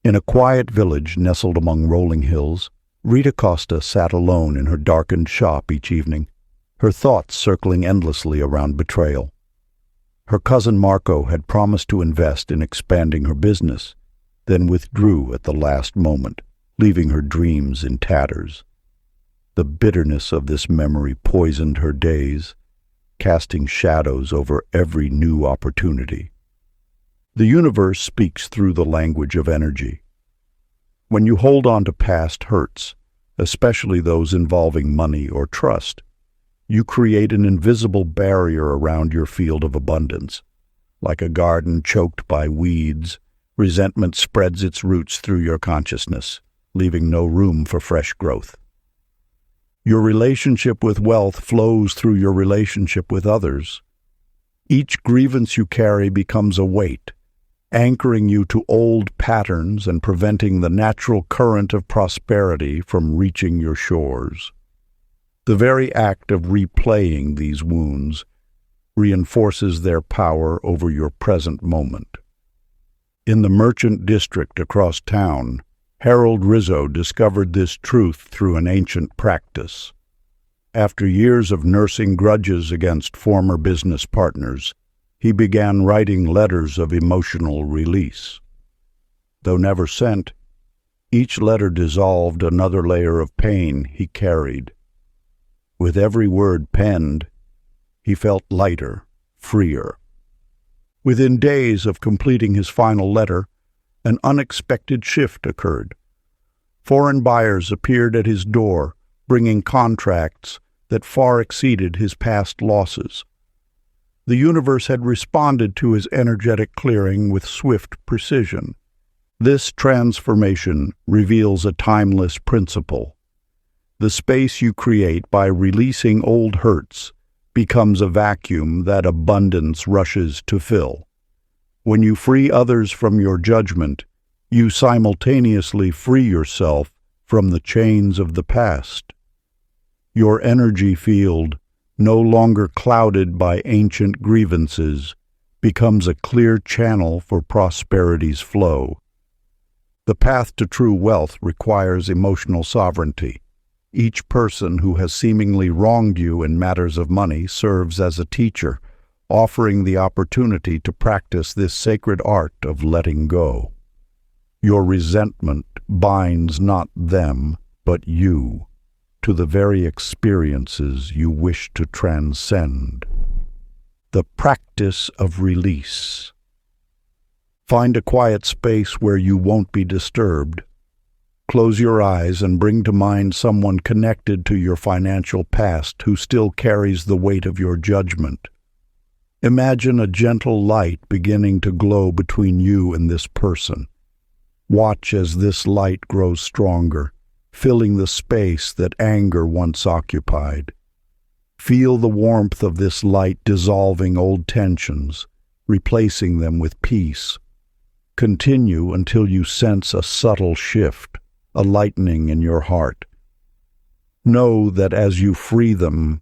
In a quiet village nestled among rolling hills, Rita Costa sat alone in her darkened shop each evening, her thoughts circling endlessly around betrayal. Her cousin Marco had promised to invest in expanding her business, then withdrew at the last moment, leaving her dreams in tatters. The bitterness of this memory poisoned her days, casting shadows over every new opportunity. The universe speaks through the language of energy. When you hold on to past hurts, especially those involving money or trust, you create an invisible barrier around your field of abundance. Like a garden choked by weeds, resentment spreads its roots through your consciousness, leaving no room for fresh growth. Your relationship with wealth flows through your relationship with others. Each grievance you carry becomes a weight, anchoring you to old patterns and preventing the natural current of prosperity from reaching your shores. The very act of replaying these wounds reinforces their power over your present moment. In the merchant district across town, Harold Rizzo discovered this truth through an ancient practice. After years of nursing grudges against former business partners, he began writing letters of emotional release. Though never sent, each letter dissolved another layer of pain he carried. With every word penned, he felt lighter, freer. Within days of completing his final letter, an unexpected shift occurred. Foreign buyers appeared at his door, bringing contracts that far exceeded his past losses. The universe had responded to his energetic clearing with swift precision. This transformation reveals a timeless principle. The space you create by releasing old hurts becomes a vacuum that abundance rushes to fill. When you free others from your judgment, you simultaneously free yourself from the chains of the past. Your energy field, no longer clouded by ancient grievances, becomes a clear channel for prosperity's flow. The path to true wealth requires emotional sovereignty. Each person who has seemingly wronged you in matters of money serves as a teacher, offering the opportunity to practice this sacred art of letting go. Your resentment binds not them, but you, to the very experiences you wish to transcend. The practice of release. Find a quiet space where you won't be disturbed. Close your eyes and bring to mind someone connected to your financial past who still carries the weight of your judgment. Imagine a gentle light beginning to glow between you and this person. Watch as this light grows stronger, filling the space that anger once occupied. Feel the warmth of this light dissolving old tensions, replacing them with peace. Continue until you sense a subtle shift, a lightening in your heart. Know that as you free them,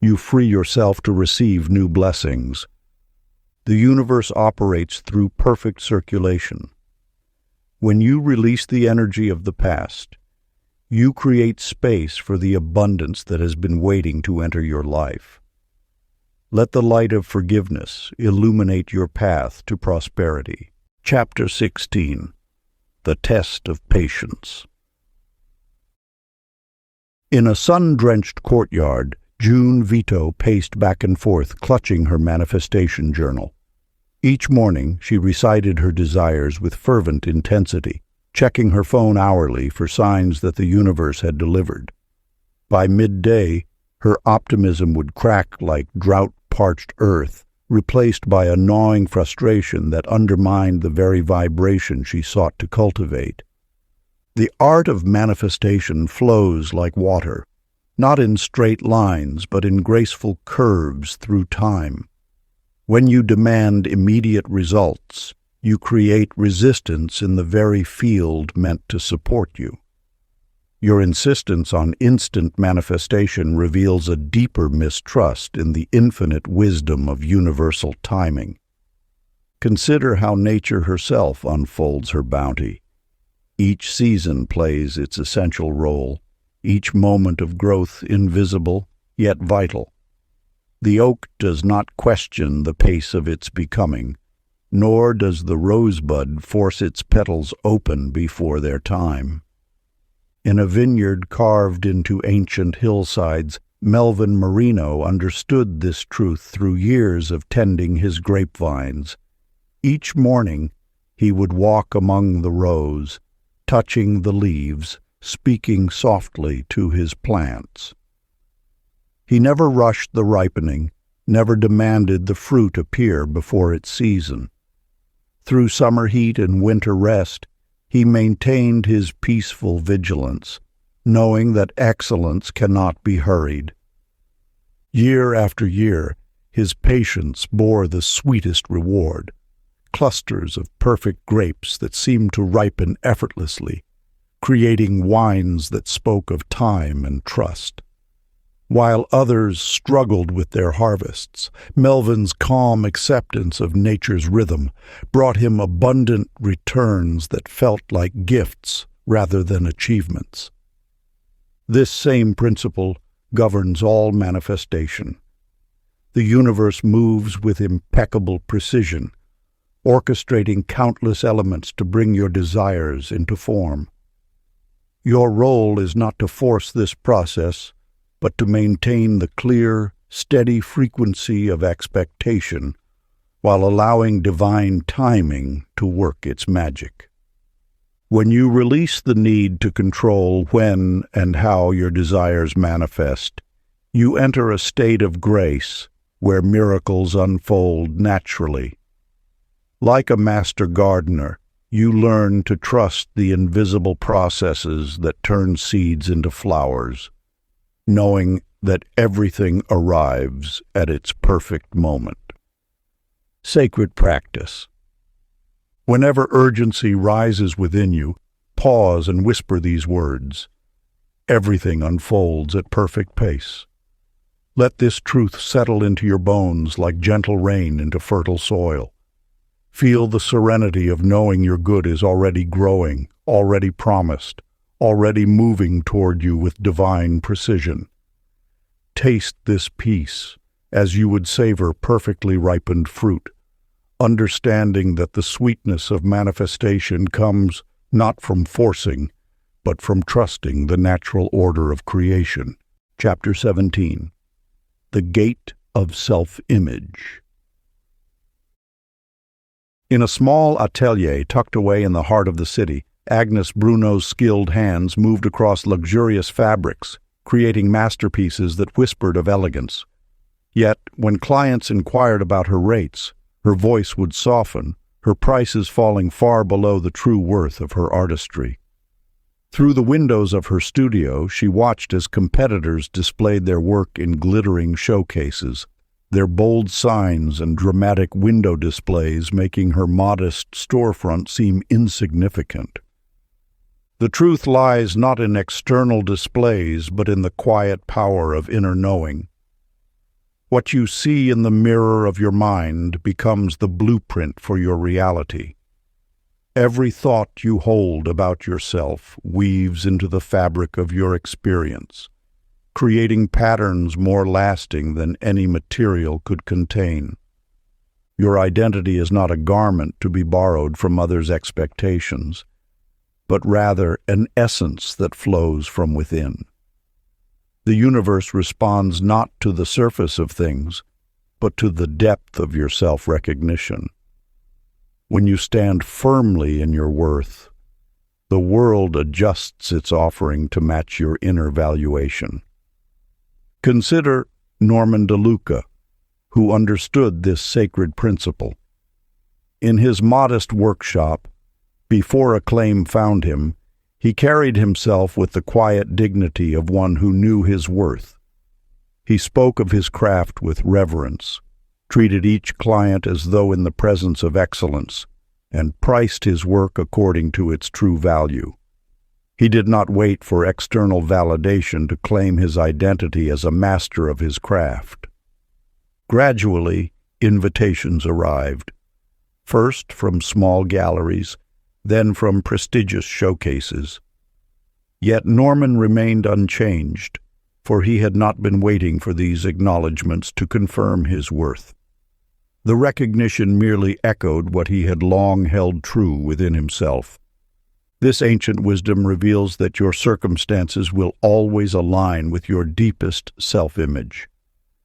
you free yourself to receive new blessings. The universe operates through perfect circulation. When you release the energy of the past, you create space for the abundance that has been waiting to enter your life. Let the light of forgiveness illuminate your path to prosperity. Chapter 16. The Test of Patience. In a sun-drenched courtyard, June Vito paced back and forth, clutching her manifestation journal. Each morning, she recited her desires with fervent intensity, checking her phone hourly for signs that the universe had delivered. By midday, her optimism would crack like drought-parched earth, replaced by a gnawing frustration that undermined the very vibration she sought to cultivate. The art of manifestation flows like water, not in straight lines, but in graceful curves through time. When you demand immediate results, you create resistance in the very field meant to support you. Your insistence on instant manifestation reveals a deeper mistrust in the infinite wisdom of universal timing. Consider how nature herself unfolds her bounty. Each season plays its essential role, each moment of growth invisible, yet vital. The oak does not question the pace of its becoming, nor does the rosebud force its petals open before their time. In a vineyard carved into ancient hillsides, Melvin Marino understood this truth through years of tending his grapevines. Each morning, he would walk among the rows, touching the leaves, speaking softly to his plants. He never rushed the ripening, never demanded the fruit appear before its season. Through summer heat and winter rest, he maintained his peaceful vigilance, knowing that excellence cannot be hurried. Year after year, his patience bore the sweetest reward, clusters of perfect grapes that seemed to ripen effortlessly, creating wines that spoke of time and trust. While others struggled with their harvests, Melvin's calm acceptance of nature's rhythm brought him abundant returns that felt like gifts rather than achievements. This same principle governs all manifestation. The universe moves with impeccable precision, orchestrating countless elements to bring your desires into form. Your role is not to force this process, but to maintain the clear, steady frequency of expectation while allowing divine timing to work its magic. When you release the need to control when and how your desires manifest, you enter a state of grace where miracles unfold naturally. Like a master gardener, you learn to trust the invisible processes that turn seeds into flowers, knowing that everything arrives at its perfect moment. Sacred practice. Whenever urgency rises within you, pause and whisper these words. Everything unfolds at perfect pace. Let this truth settle into your bones like gentle rain into fertile soil. Feel the serenity of knowing your good is already growing, already promised, already moving toward you with divine precision. Taste this peace as you would savor perfectly ripened fruit, understanding that the sweetness of manifestation comes not from forcing, but from trusting the natural order of creation. Chapter 17. The Gate of Self-Image. In a small atelier tucked away in the heart of the city, Agnes Bruno's skilled hands moved across luxurious fabrics, creating masterpieces that whispered of elegance. Yet, when clients inquired about her rates, her voice would soften, her prices falling far below the true worth of her artistry. Through the windows of her studio, she watched as competitors displayed their work in glittering showcases, their bold signs and dramatic window displays making her modest storefront seem insignificant. The truth lies not in external displays, but in the quiet power of inner knowing. What you see in the mirror of your mind becomes the blueprint for your reality. Every thought you hold about yourself weaves into the fabric of your experience, creating patterns more lasting than any material could contain. Your identity is not a garment to be borrowed from others' expectations, but rather an essence that flows from within. The universe responds not to the surface of things, but to the depth of your self-recognition. When you stand firmly in your worth, the world adjusts its offering to match your inner valuation. Consider Norman DeLuca, who understood this sacred principle. In his modest workshop, before acclaim found him, he carried himself with the quiet dignity of one who knew his worth. He spoke of his craft with reverence, treated each client as though in the presence of excellence, and priced his work according to its true value. He did not wait for external validation to claim his identity as a master of his craft. Gradually, invitations arrived, first from small galleries, then from prestigious showcases. Yet Norman remained unchanged, for he had not been waiting for these acknowledgments to confirm his worth. The recognition merely echoed what he had long held true within himself. This ancient wisdom reveals that your circumstances will always align with your deepest self-image.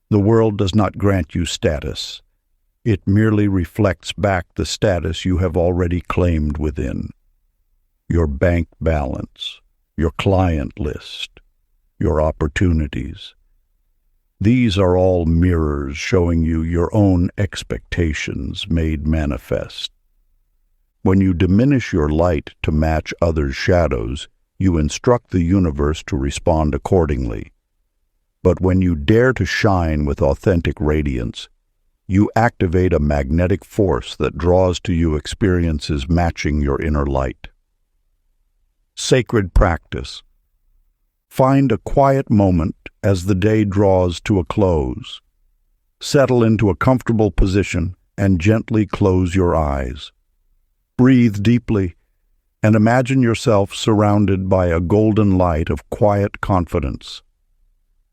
The world does not grant you status. It merely reflects back the status you have already claimed within. Your bank balance, your client list, your opportunities. These are all mirrors showing you your own expectations made manifest. When you diminish your light to match others' shadows, you instruct the universe to respond accordingly. But when you dare to shine with authentic radiance, you activate a magnetic force that draws to you experiences matching your inner light. Sacred practice. Find a quiet moment as the day draws to a close. Settle into a comfortable position and gently close your eyes. Breathe deeply and imagine yourself surrounded by a golden light of quiet confidence.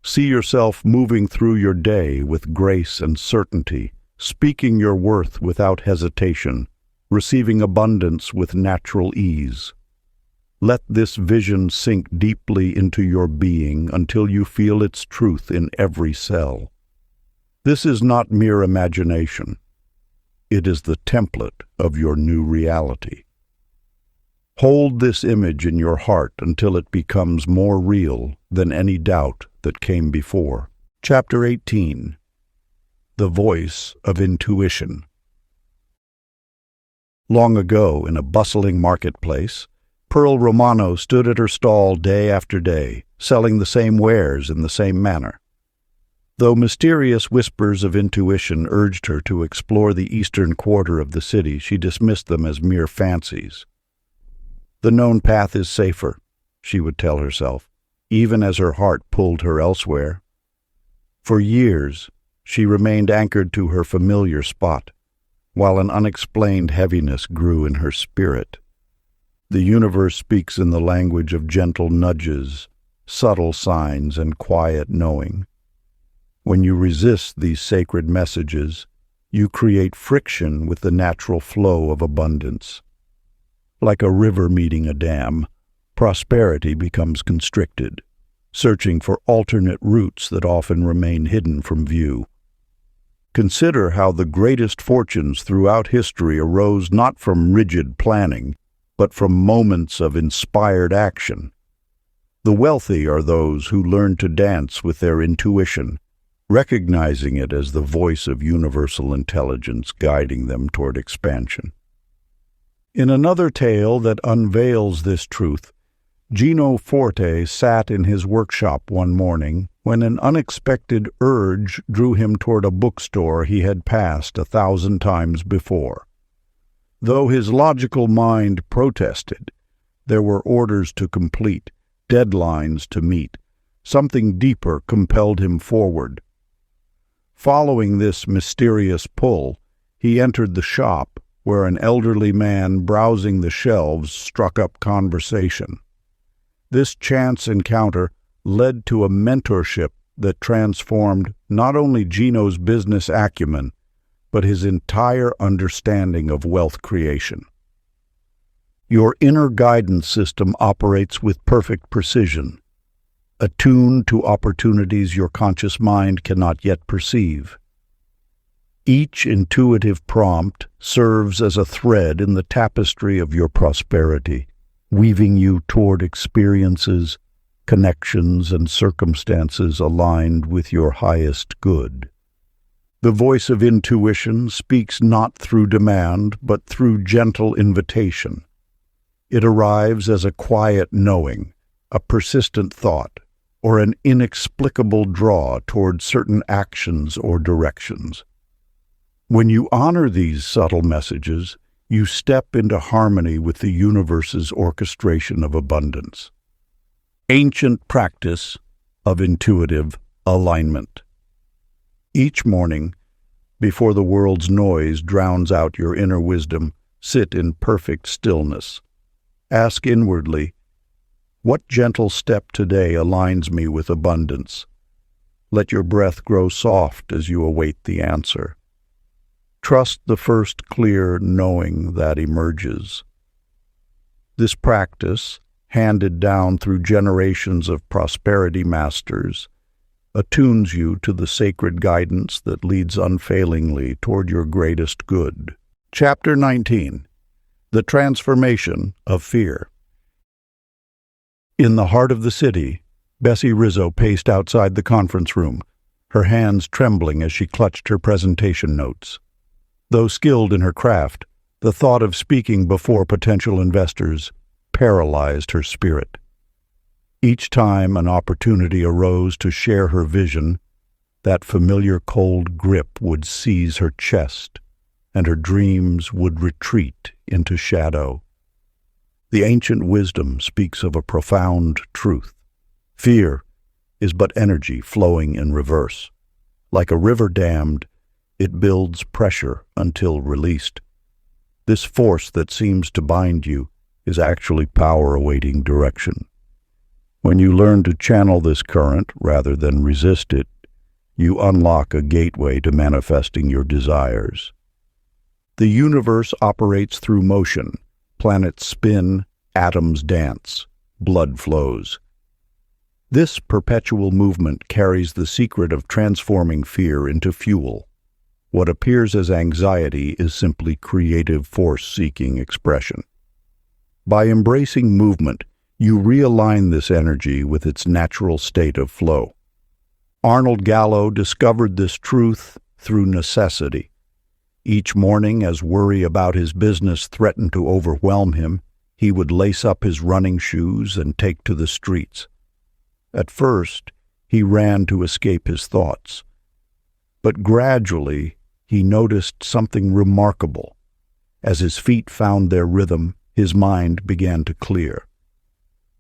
See yourself moving through your day with grace and certainty, speaking your worth without hesitation, receiving abundance with natural ease. Let this vision sink deeply into your being until you feel its truth in every cell. This is not mere imagination. It is the template of your new reality. Hold this image in your heart until it becomes more real than any doubt that came before. Chapter 18. The Voice of Intuition. Long ago, in a bustling marketplace, Pearl Romano stood at her stall day after day, selling the same wares in the same manner. Though mysterious whispers of intuition urged her to explore the eastern quarter of the city, she dismissed them as mere fancies. The known path is safer, she would tell herself, even as her heart pulled her elsewhere. For years, she remained anchored to her familiar spot, while an unexplained heaviness grew in her spirit. The universe speaks in the language of gentle nudges, subtle signs, and quiet knowing. When you resist these sacred messages, you create friction with the natural flow of abundance. Like a river meeting a dam, prosperity becomes constricted, searching for alternate routes that often remain hidden from view. Consider how the greatest fortunes throughout history arose not from rigid planning, but from moments of inspired action. The wealthy are those who learn to dance with their intuition, recognizing it as the voice of universal intelligence guiding them toward expansion. In another tale that unveils this truth, Gino Forte sat in his workshop one morning, when an unexpected urge drew him toward a bookstore he had passed 1,000 times before. Though his logical mind protested, there were orders to complete, deadlines to meet. Something deeper compelled him forward. Following this mysterious pull, he entered the shop, where an elderly man browsing the shelves struck up conversation. This chance encounter led to a mentorship that transformed not only Gino's business acumen, but his entire understanding of wealth creation. Your inner guidance system operates with perfect precision, attuned to opportunities your conscious mind cannot yet perceive. Each intuitive prompt serves as a thread in the tapestry of your prosperity, weaving you toward experiences, connections, and circumstances aligned with your highest good. The voice of intuition speaks not through demand, but through gentle invitation. It arrives as a quiet knowing, a persistent thought, or an inexplicable draw toward certain actions or directions. When you honor these subtle messages, you step into harmony with the universe's orchestration of abundance. Ancient practice of intuitive alignment. Each morning, before the world's noise drowns out your inner wisdom, sit in perfect stillness. Ask inwardly, what gentle step today aligns me with abundance? Let your breath grow soft as you await the answer. Trust the first clear knowing that emerges. This practice, handed down through generations of prosperity masters, attunes you to the sacred guidance that leads unfailingly toward your greatest good. Chapter 19. The Transformation of Fear. In the heart of the city, Bessie Rizzo paced outside the conference room, her hands trembling as she clutched her presentation notes. Though skilled in her craft, the thought of speaking before potential investors paralyzed her spirit. Each time an opportunity arose to share her vision, that familiar cold grip would seize her chest, and her dreams would retreat into shadow. The ancient wisdom speaks of a profound truth. Fear is but energy flowing in reverse. Like a river dammed, it builds pressure until released. This force that seems to bind you is actually power awaiting direction. When you learn to channel this current rather than resist it, you unlock a gateway to manifesting your desires. The universe operates through motion. Planets spin, atoms dance, blood flows. This perpetual movement carries the secret of transforming fear into fuel. What appears as anxiety is simply creative force-seeking expression. By embracing movement, you realign this energy with its natural state of flow. Arnold Gallo discovered this truth through necessity. Each morning, as worry about his business threatened to overwhelm him, he would lace up his running shoes and take to the streets. At first, he ran to escape his thoughts. But gradually, he noticed something remarkable. As his feet found their rhythm, his mind began to clear.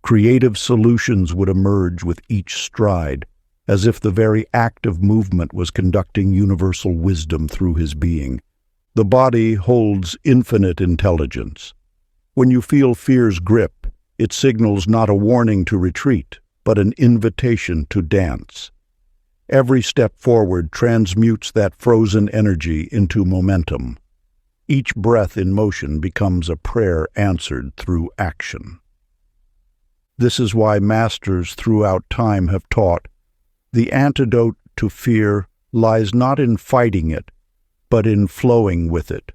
Creative solutions would emerge with each stride, as if the very act of movement was conducting universal wisdom through his being. The body holds infinite intelligence. When you feel fear's grip, it signals not a warning to retreat, but an invitation to dance. Every step forward transmutes that frozen energy into momentum. Each breath in motion becomes a prayer answered through action. This is why masters throughout time have taught, the antidote to fear lies not in fighting it, but in flowing with it.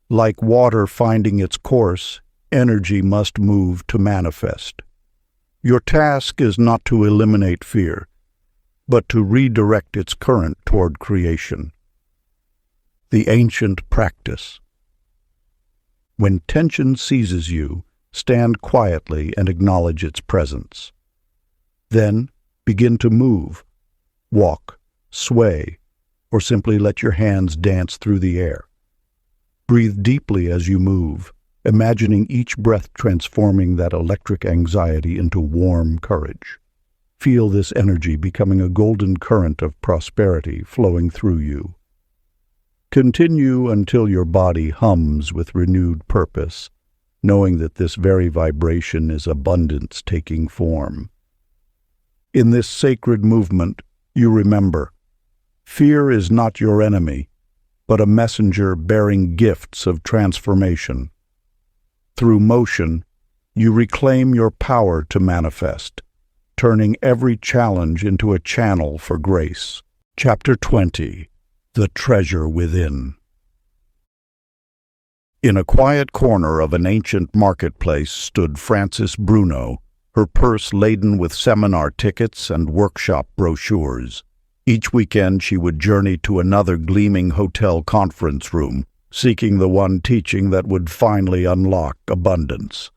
Like water finding its course, energy must move to manifest. Your task is not to eliminate fear, but to redirect its current toward creation. The ancient practice. When tension seizes you, stand quietly and acknowledge its presence. Then begin to move, walk, sway, or simply let your hands dance through the air. Breathe deeply as you move, imagining each breath transforming that electric anxiety into warm courage. Feel this energy becoming a golden current of prosperity flowing through you. Continue until your body hums with renewed purpose, knowing that this very vibration is abundance taking form. In this sacred movement, you remember, fear is not your enemy, but a messenger bearing gifts of transformation. Through motion, you reclaim your power to manifest, turning every challenge into a channel for grace. Chapter 20. The Treasure Within. In a quiet corner of an ancient marketplace stood Frances Bruno, her purse laden with seminar tickets and workshop brochures. Each weekend she would journey to another gleaming hotel conference room, seeking the one teaching that would finally unlock abundance.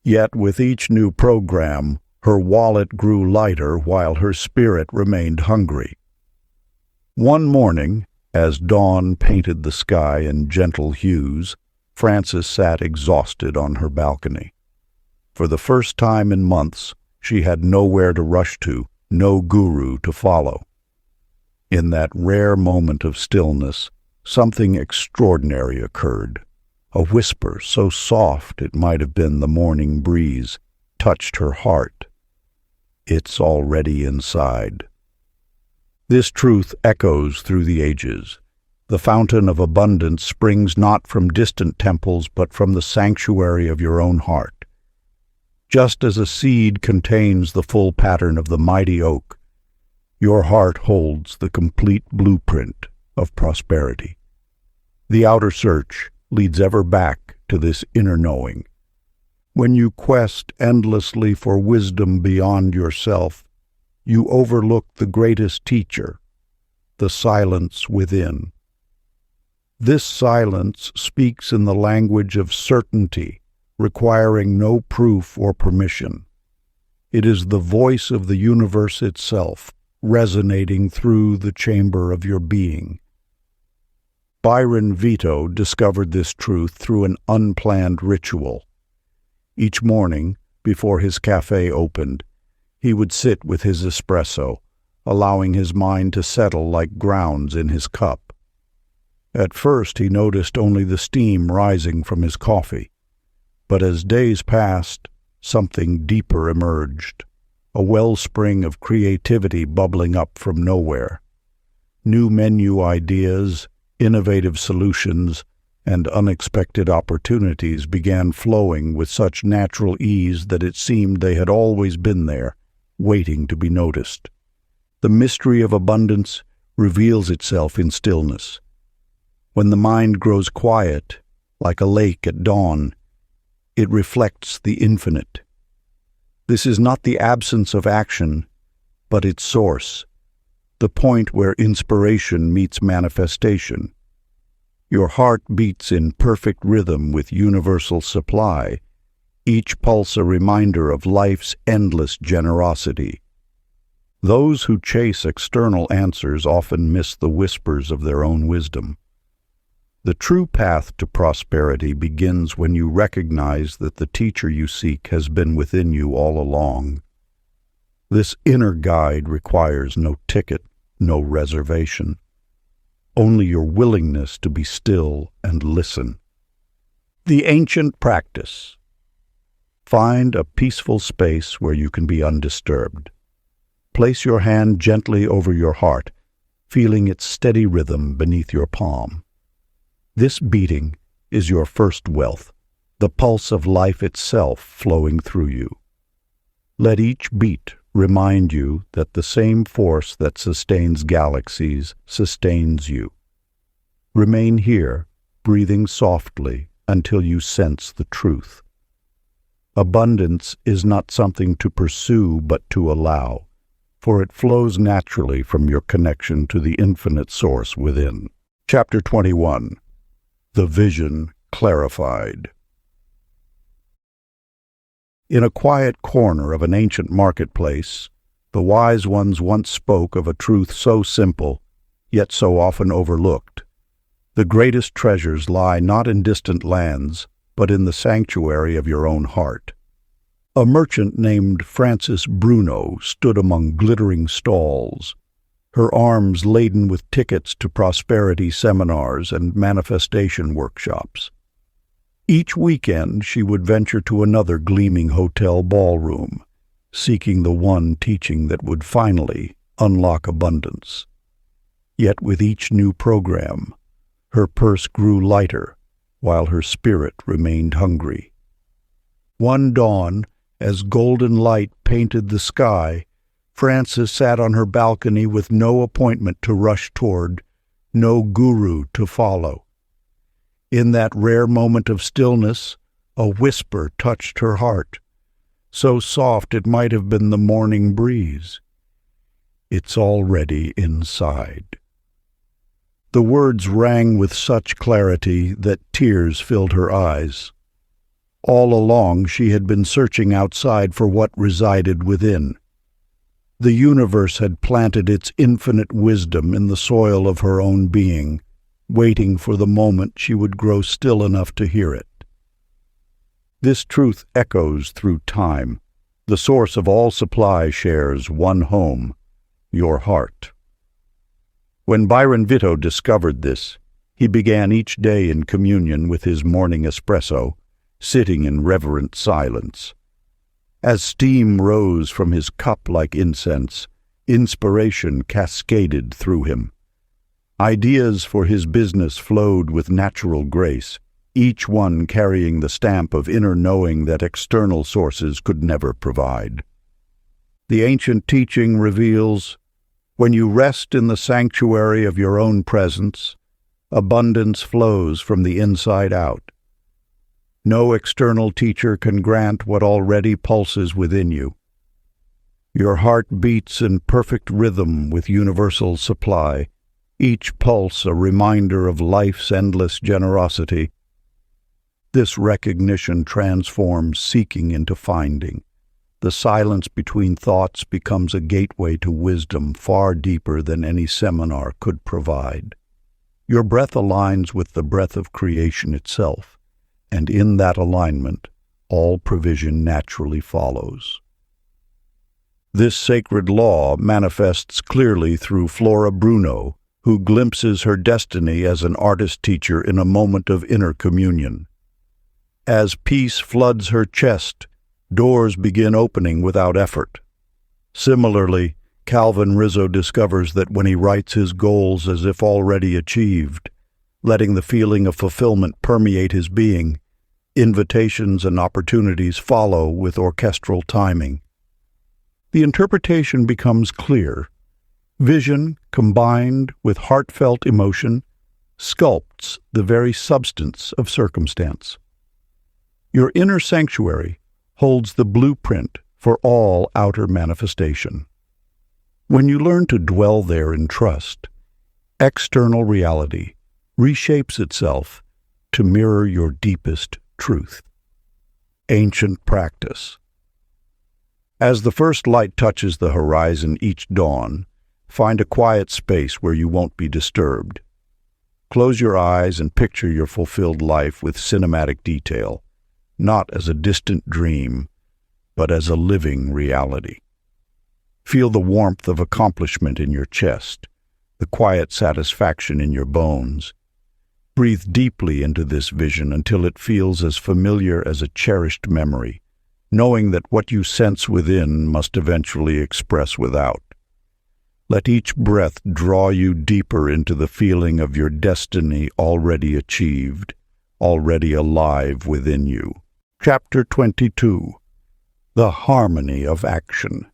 Yet with each new program, her wallet grew lighter while her spirit remained hungry. One morning, as dawn painted the sky in gentle hues, Frances sat exhausted on her balcony. For the first time in months, she had nowhere to rush to, no guru to follow. In that rare moment of stillness, something extraordinary occurred. A whisper so soft it might have been the morning breeze touched her heart. It's already inside. This truth echoes through the ages. The fountain of abundance springs not from distant temples but from the sanctuary of your own heart. Just as a seed contains the full pattern of the mighty oak, your heart holds the complete blueprint of prosperity. The outer search leads ever back to this inner knowing. When you quest endlessly for wisdom beyond yourself, you overlook the greatest teacher, the silence within. This silence speaks in the language of certainty, requiring no proof or permission. It is the voice of the universe itself, resonating through the chamber of your being. Byron Vito discovered this truth through an unplanned ritual. Each morning, before his cafe opened, he would sit with his espresso, allowing his mind to settle like grounds in his cup. At first he noticed only the steam rising from his coffee. But as days passed, something deeper emerged, a wellspring of creativity bubbling up from nowhere. New menu ideas, innovative solutions, and unexpected opportunities began flowing with such natural ease that it seemed they had always been there, waiting to be noticed. The mystery of abundance reveals itself in stillness. When the mind grows quiet, like a lake at dawn, it reflects the infinite. This is not the absence of action, but its source, the point where inspiration meets manifestation. Your heart beats in perfect rhythm with universal supply, each pulse a reminder of life's endless generosity. Those who chase external answers often miss the whispers of their own wisdom. The true path to prosperity begins when you recognize that the teacher you seek has been within you all along. This inner guide requires no ticket, no reservation, only your willingness to be still and listen. The ancient practice. Find a peaceful space where you can be undisturbed. Place your hand gently over your heart, feeling its steady rhythm beneath your palm. This beating is your first wealth, the pulse of life itself flowing through you. Let each beat remind you that the same force that sustains galaxies sustains you. Remain here, breathing softly until you sense the truth. Abundance is not something to pursue but to allow, for it flows naturally from your connection to the infinite source within. Chapter 21. The Vision Clarified. In a quiet corner of an ancient marketplace, The wise ones once spoke of a truth so simple, yet so often overlooked. The greatest treasures lie not in distant lands, but in the sanctuary of your own heart. A merchant named Frances Bruno stood among glittering stalls, her arms laden with tickets to prosperity seminars and manifestation workshops. Each weekend she would venture to another gleaming hotel ballroom, seeking the one teaching that would finally unlock abundance. Yet with each new program, her purse grew lighter, while her spirit remained hungry. One dawn, as golden light painted the sky, Frances sat on her balcony with no appointment to rush toward, no guru to follow. In that rare moment of stillness, a whisper touched her heart, so soft it might have been the morning breeze. "It's already inside." The words rang with such clarity that tears filled her eyes. All along she had been searching outside for what resided within. The universe had planted its infinite wisdom in the soil of her own being, waiting for the moment she would grow still enough to hear it. This truth echoes through time. The source of all supply shares one home, your heart. When Byron Vitto discovered this, he began each day in communion with his morning espresso, sitting in reverent silence. As steam rose from his cup like incense, inspiration cascaded through him. Ideas for his business flowed with natural grace, each one carrying the stamp of inner knowing that external sources could never provide. The ancient teaching reveals, when you rest in the sanctuary of your own presence, abundance flows from the inside out. No external teacher can grant what already pulses within you. Your heart beats in perfect rhythm with universal supply, each pulse a reminder of life's endless generosity. This recognition transforms seeking into finding. The silence between thoughts becomes a gateway to wisdom far deeper than any seminar could provide. Your breath aligns with the breath of creation itself, and in that alignment, all provision naturally follows. This sacred law manifests clearly through Flora Bruno, who glimpses her destiny as an artist-teacher in a moment of inner communion. As peace floods her chest, doors begin opening without effort. Similarly, Calvin Rizzo discovers that when he writes his goals as if already achieved, letting the feeling of fulfillment permeate his being, invitations and opportunities follow with orchestral timing. The interpretation becomes clear. Vision, combined with heartfelt emotion, sculpts the very substance of circumstance. Your inner sanctuary holds the blueprint for all outer manifestation. When you learn to dwell there in trust, external reality reshapes itself to mirror your deepest truth. Ancient practice. As the first light touches the horizon each dawn, find a quiet space where you won't be disturbed. Close your eyes and picture your fulfilled life with cinematic detail, not as a distant dream, but as a living reality. Feel the warmth of accomplishment in your chest, the quiet satisfaction in your bones. Breathe deeply into this vision until it feels as familiar as a cherished memory, knowing that what you sense within must eventually express without. Let each breath draw you deeper into the feeling of your destiny already achieved, already alive within you. Chapter 22. The Harmony of Action.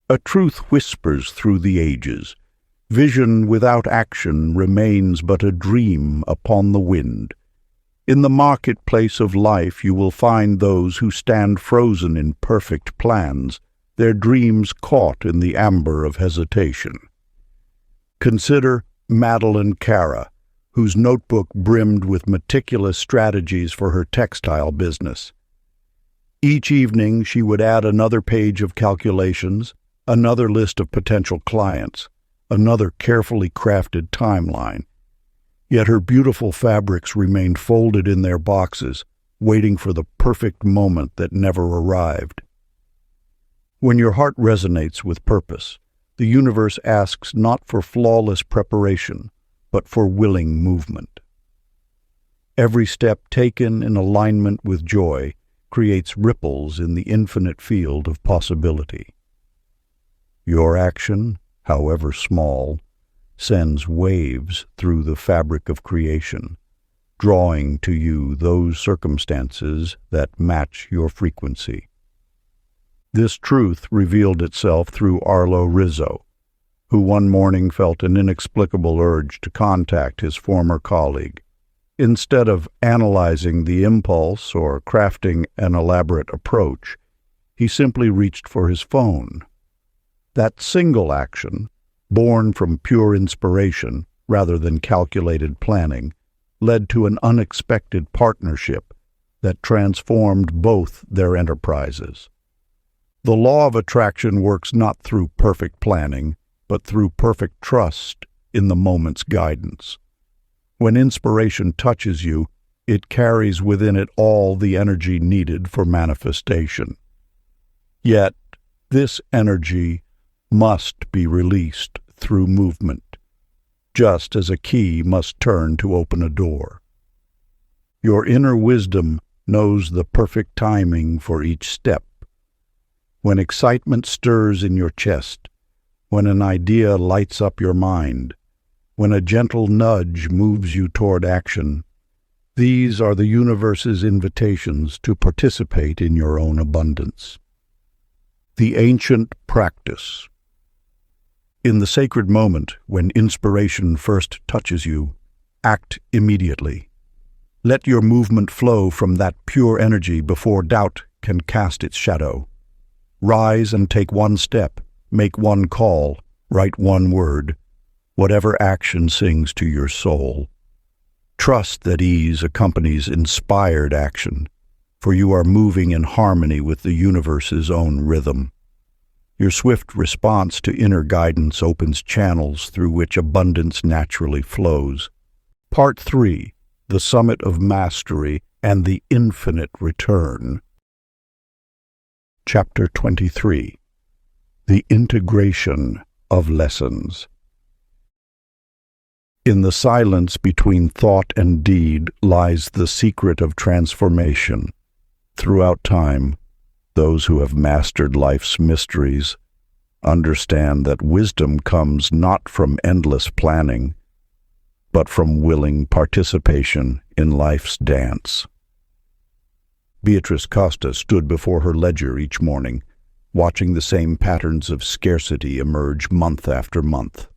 A truth whispers through the ages. Vision without action remains but a dream upon the wind. In the marketplace of life you will find those who stand frozen in perfect plans, their dreams caught in the amber of hesitation. Consider Madeline Cara, whose notebook brimmed with meticulous strategies for her textile business. Each evening she would add another page of calculations, another list of potential clients, another carefully crafted timeline. Yet her beautiful fabrics remained folded in their boxes, waiting for the perfect moment that never arrived. When your heart resonates with purpose, the universe asks not for flawless preparation, but for willing movement. Every step taken in alignment with joy creates ripples in the infinite field of possibility. Your action, however small, sends waves through the fabric of creation, drawing to you those circumstances that match your frequency. This truth revealed itself through Arlo Rizzo, who one morning felt an inexplicable urge to contact his former colleague. Instead of analyzing the impulse or crafting an elaborate approach, he simply reached for his phone. That single action, born from pure inspiration rather than calculated planning, led to an unexpected partnership that transformed both their enterprises. The law of attraction works not through perfect planning, but through perfect trust in the moment's guidance. When inspiration touches you, it carries within it all the energy needed for manifestation. Yet, this energy must be released through movement, just as a key must turn to open a door. Your inner wisdom knows the perfect timing for each step. When excitement stirs in your chest, when an idea lights up your mind, when a gentle nudge moves you toward action, these are the universe's invitations to participate in your own abundance. The ancient practice. In the sacred moment when inspiration first touches you, act immediately. Let your movement flow from that pure energy before doubt can cast its shadow. Rise and take one step, make one call, write one word, whatever action sings to your soul. Trust that ease accompanies inspired action, for you are moving in harmony with the universe's own rhythm. Your swift response to inner guidance opens channels through which abundance naturally flows. Part 3. The Summit of Mastery and the Infinite Return. Chapter 23. The Integration of Lessons. In the silence between thought and deed lies the secret of transformation. Throughout time, those who have mastered life's mysteries understand that wisdom comes not from endless planning, but from willing participation in life's dance. Beatrice Costa stood before her ledger each morning, watching the same patterns of scarcity emerge month after month.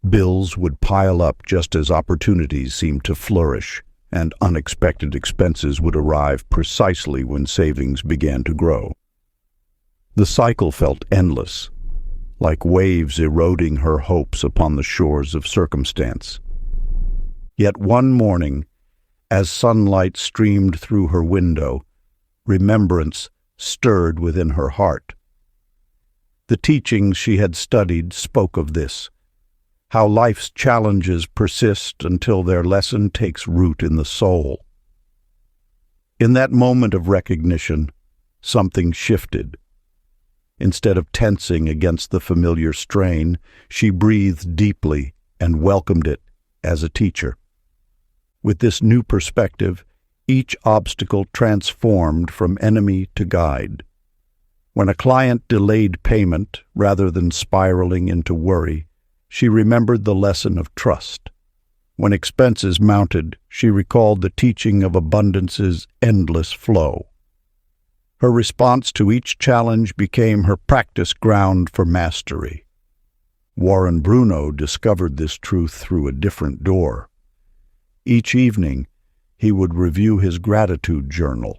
Bills would pile up just as opportunities seemed to flourish, and unexpected expenses would arrive precisely when savings began to grow. The cycle felt endless, like waves eroding her hopes upon the shores of circumstance. Yet one morning, as sunlight streamed through her window, remembrance stirred within her heart. The teachings she had studied spoke of this, how life's challenges persist until their lesson takes root in the soul. In that moment of recognition, something shifted. Instead of tensing against the familiar strain, she breathed deeply and welcomed it as a teacher. With this new perspective, each obstacle transformed from enemy to guide. When a client delayed payment rather than spiraling into worry, she remembered the lesson of trust. When expenses mounted, she recalled the teaching of abundance's endless flow. Her response to each challenge became her practice ground for mastery. Warren Bruno discovered this truth through a different door. Each evening, he would review his gratitude journal,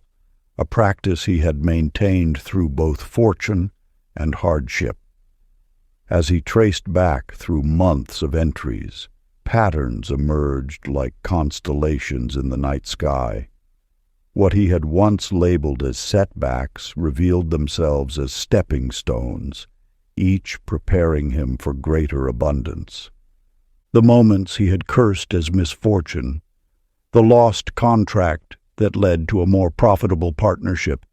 a practice he had maintained through both fortune and hardship. As he traced back through months of entries, patterns emerged like constellations in the night sky. What he had once labeled as setbacks revealed themselves as stepping stones, each preparing him for greater abundance. The moments he had cursed as misfortune, the lost contract that led to a more profitable partnership,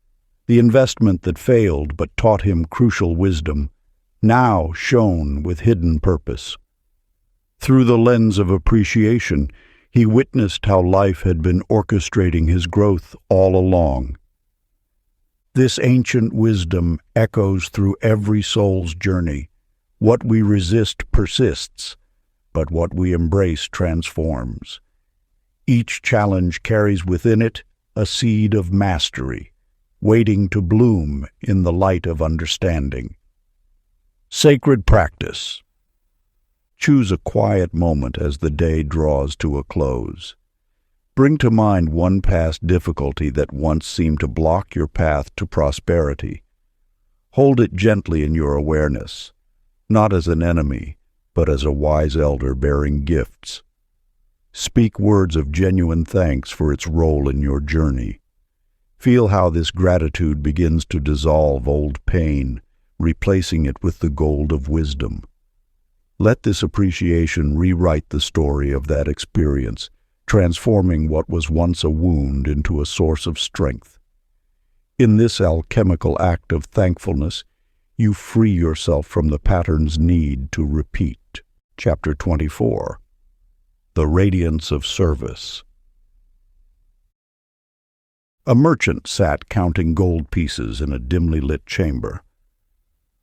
the investment that failed but taught him crucial wisdom, now shone with hidden purpose. Through the lens of appreciation, he witnessed how life had been orchestrating his growth all along. This ancient wisdom echoes through every soul's journey. What we resist persists, but what we embrace transforms. Each challenge carries within it a seed of mastery, waiting to bloom in the light of understanding. Sacred practice. Choose a quiet moment as the day draws to a close. Bring to mind one past difficulty that once seemed to block your path to prosperity. Hold it gently in your awareness, not as an enemy, but as a wise elder bearing gifts. Speak words of genuine thanks for its role in your journey. Feel how this gratitude begins to dissolve old pain, replacing it with the gold of wisdom. Let this appreciation rewrite the story of that experience, transforming what was once a wound into a source of strength. In this alchemical act of thankfulness, you free yourself from the pattern's need to repeat. Chapter 24. The Radiance of Service. A merchant sat counting gold pieces in a dimly lit chamber.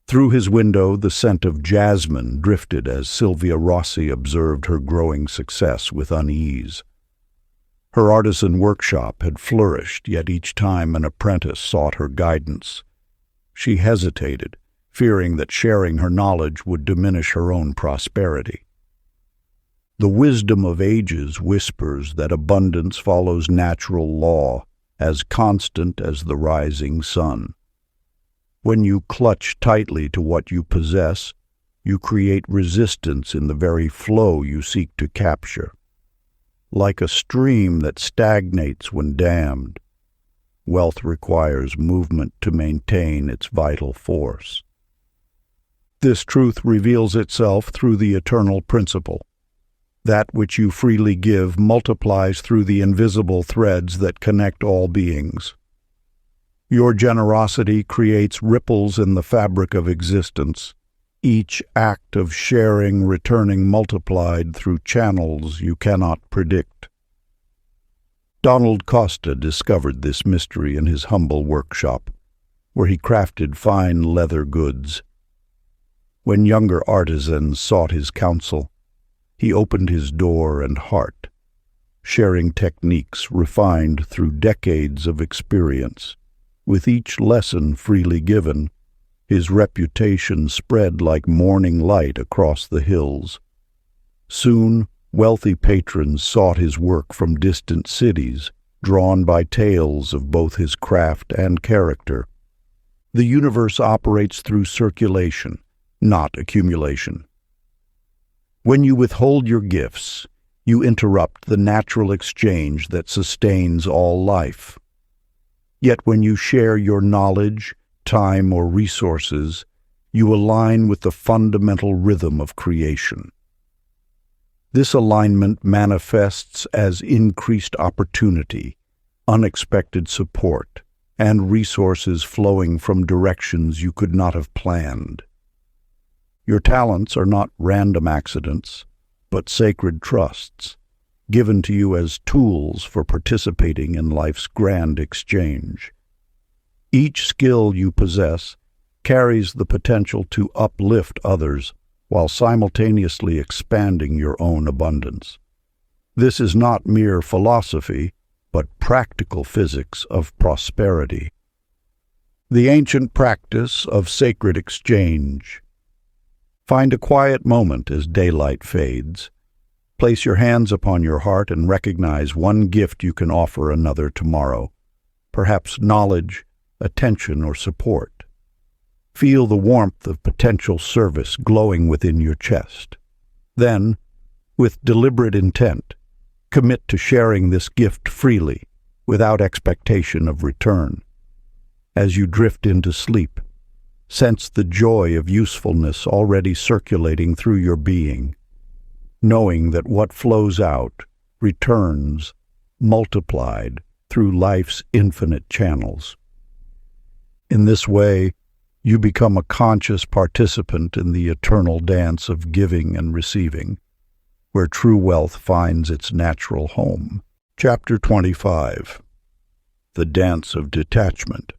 Through his window, the scent of jasmine drifted as Sylvia Rossi observed her growing success with unease. Her artisan workshop had flourished, yet each time an apprentice sought her guidance, she hesitated, fearing that sharing her knowledge would diminish her own prosperity. The wisdom of ages whispers that abundance follows natural law, as constant as the rising sun. When you clutch tightly to what you possess, you create resistance in the very flow you seek to capture. Like a stream that stagnates when dammed, wealth requires movement to maintain its vital force. This truth reveals itself through the eternal principle. That which you freely give multiplies through the invisible threads that connect all beings. Your generosity creates ripples in the fabric of existence, each act of sharing returning multiplied through channels you cannot predict. Donald Costa discovered this mystery in his humble workshop, where he crafted fine leather goods. When younger artisans sought his counsel, he opened his door and heart, sharing techniques refined through decades of experience. With each lesson freely given, his reputation spread like morning light across the hills. Soon, wealthy patrons sought his work from distant cities, drawn by tales of both his craft and character. The universe operates through circulation, not accumulation. When you withhold your gifts, you interrupt the natural exchange that sustains all life. Yet when you share your knowledge, time, or resources, you align with the fundamental rhythm of creation. This alignment manifests as increased opportunity, unexpected support, and resources flowing from directions you could not have planned. Your talents are not random accidents, but sacred trusts, given to you as tools for participating in life's grand exchange. Each skill you possess carries the potential to uplift others while simultaneously expanding your own abundance. This is not mere philosophy, but practical physics of prosperity. The ancient practice of sacred exchange. Find a quiet moment as daylight fades. Place your hands upon your heart and recognize one gift you can offer another tomorrow, perhaps knowledge, attention, or support. Feel the warmth of potential service glowing within your chest. Then, with deliberate intent, commit to sharing this gift freely, without expectation of return. As you drift into sleep, sense the joy of usefulness already circulating through your being, knowing that what flows out returns, multiplied through life's infinite channels. In this way, you become a conscious participant in the eternal dance of giving and receiving, where true wealth finds its natural home. Chapter 25. The Dance of Detachment.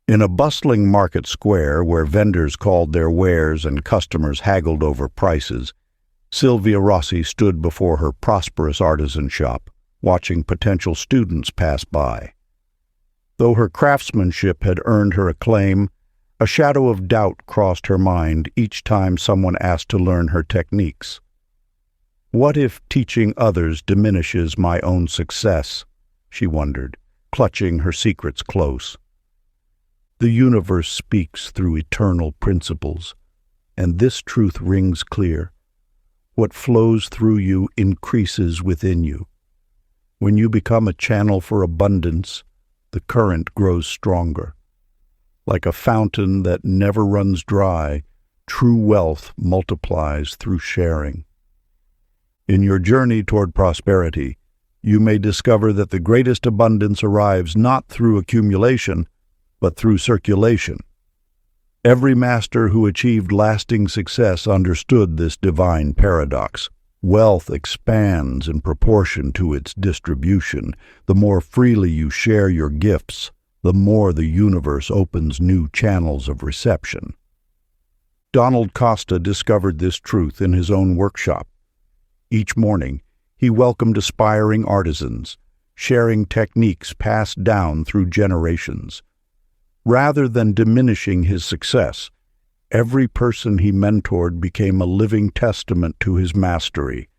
In a bustling market square where vendors called their wares and customers haggled over prices, Sylvia Rossi stood before her prosperous artisan shop, watching potential students pass by. Though her craftsmanship had earned her acclaim, a shadow of doubt crossed her mind each time someone asked to learn her techniques. What if teaching others diminishes my own success? She wondered, clutching her secrets close. The universe speaks through eternal principles, and this truth rings clear. What flows through you increases within you. When you become a channel for abundance, the current grows stronger. Like a fountain that never runs dry, true wealth multiplies through sharing. In your journey toward prosperity, you may discover that the greatest abundance arrives not through accumulation, but through circulation. Every master who achieved lasting success understood this divine paradox. Wealth expands in proportion to its distribution. The more freely you share your gifts, the more the universe opens new channels of reception. Donald Costa discovered this truth in his own workshop. Each morning, he welcomed aspiring artisans, sharing techniques passed down through generations. Rather than diminishing his success, every person he mentored became a living testament to his mastery.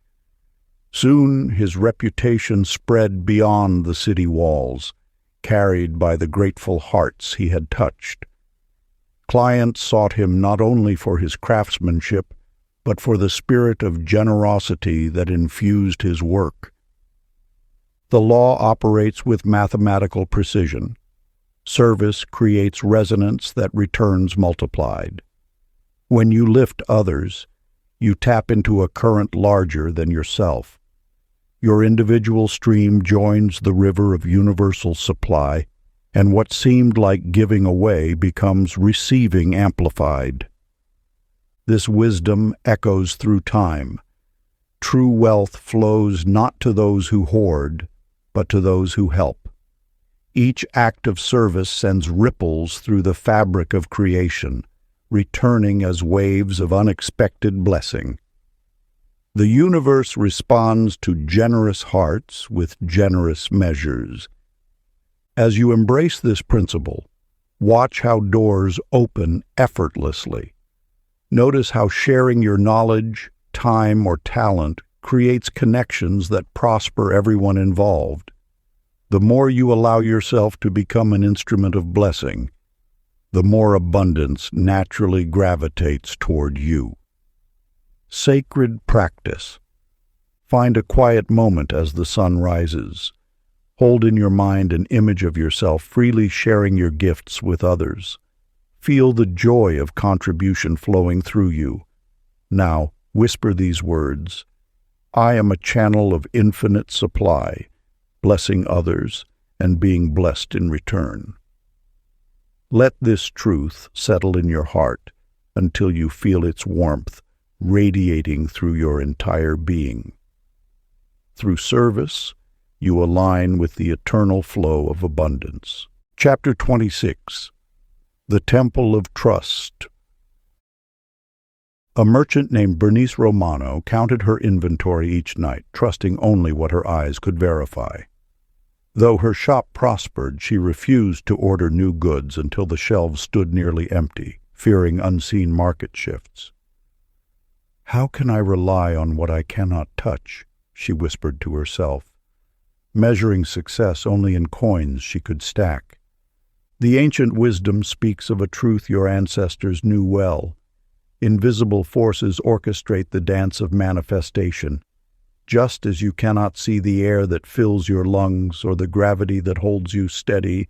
Soon his reputation spread beyond the city walls, carried by the grateful hearts he had touched. Clients sought him not only for his craftsmanship, but for the spirit of generosity that infused his work. The law operates with mathematical precision. Service creates resonance that returns multiplied. When you lift others, you tap into a current larger than yourself. Your individual stream joins the river of universal supply, and what seemed like giving away becomes receiving amplified. This wisdom echoes through time. True wealth flows not to those who hoard, but to those who help. Each act of service sends ripples through the fabric of creation, returning as waves of unexpected blessing. The universe responds to generous hearts with generous measures. As you embrace this principle, watch how doors open effortlessly. Notice how sharing your knowledge, time, or talent creates connections that prosper everyone involved. The more you allow yourself to become an instrument of blessing, the more abundance naturally gravitates toward you. Sacred practice. Find a quiet moment as the sun rises. Hold in your mind an image of yourself freely sharing your gifts with others. Feel the joy of contribution flowing through you. Now, whisper these words: I am a channel of infinite supply, blessing others and being blessed in return. Let this truth settle in your heart until you feel its warmth radiating through your entire being. Through service, you align with the eternal flow of abundance. Chapter 26. The Temple of Trust. A merchant named Bernice Romano counted her inventory each night, trusting only what her eyes could verify. Though her shop prospered, she refused to order new goods until the shelves stood nearly empty, fearing unseen market shifts. "How can I rely on what I cannot touch?" she whispered to herself, measuring success only in coins she could stack. The ancient wisdom speaks of a truth your ancestors knew well. Invisible forces orchestrate the dance of manifestation. Just as you cannot see the air that fills your lungs or the gravity that holds you steady,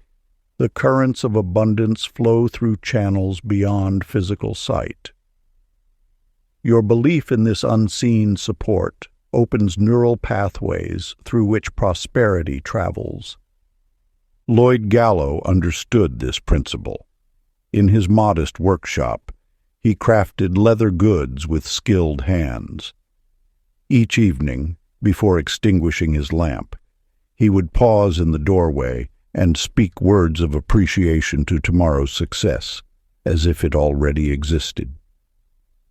the currents of abundance flow through channels beyond physical sight. Your belief in this unseen support opens neural pathways through which prosperity travels. Lloyd Gallo understood this principle. In his modest workshop, he crafted leather goods with skilled hands. Each evening, before extinguishing his lamp, he would pause in the doorway and speak words of appreciation to tomorrow's success, as if it already existed.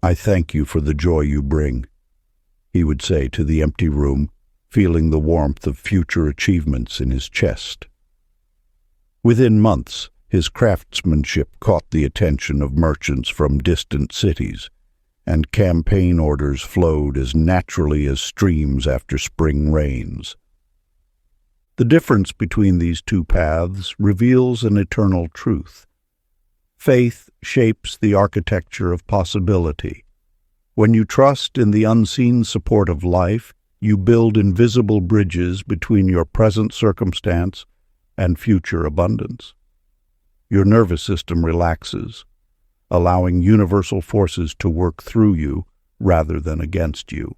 "I thank you for the joy you bring," he would say to the empty room, feeling the warmth of future achievements in his chest. Within months, his craftsmanship caught the attention of merchants from distant cities, and campaign orders flowed as naturally as streams after spring rains. The difference between these two paths reveals an eternal truth. Faith shapes the architecture of possibility. When you trust in the unseen support of life, you build invisible bridges between your present circumstance and future abundance. Your nervous system relaxes, allowing universal forces to work through you rather than against you.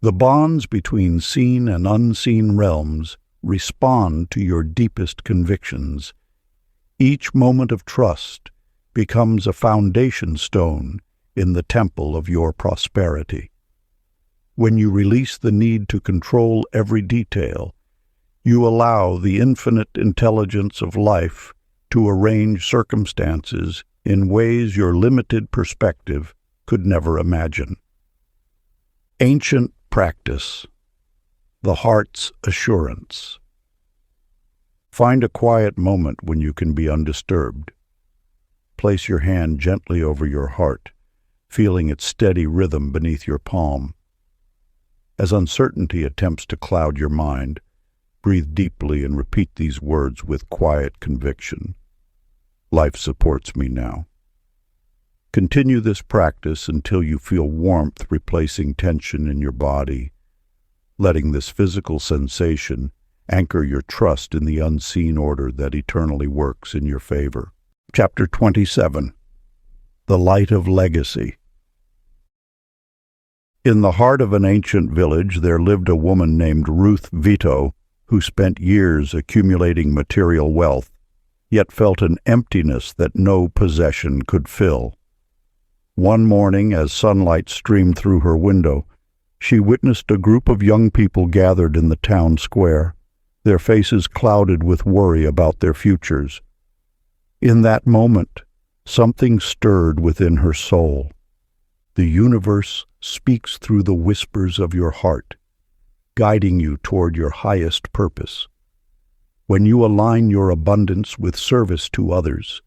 The bonds between seen and unseen realms respond to your deepest convictions. Each moment of trust becomes a foundation stone in the temple of your prosperity. When you release the need to control every detail, you allow the infinite intelligence of life to arrange circumstances in ways your limited perspective could never imagine. Ancient practice, the heart's assurance. Find a quiet moment when you can be undisturbed. Place your hand gently over your heart, feeling its steady rhythm beneath your palm. As uncertainty attempts to cloud your mind, breathe deeply and repeat these words with quiet conviction. Life supports me now. Continue this practice until you feel warmth replacing tension in your body, letting this physical sensation anchor your trust in the unseen order that eternally works in your favor. Chapter 27. The Light of Legacy. In the heart of an ancient village there lived a woman named Ruth Vito, who spent years accumulating material wealth, yet felt an emptiness that no possession could fill. One morning, as sunlight streamed through her window, she witnessed a group of young people gathered in the town square, their faces clouded with worry about their futures. In that moment, something stirred within her soul. The universe speaks through the whispers of your heart, guiding you toward your highest purpose. When you align your abundance with service to others,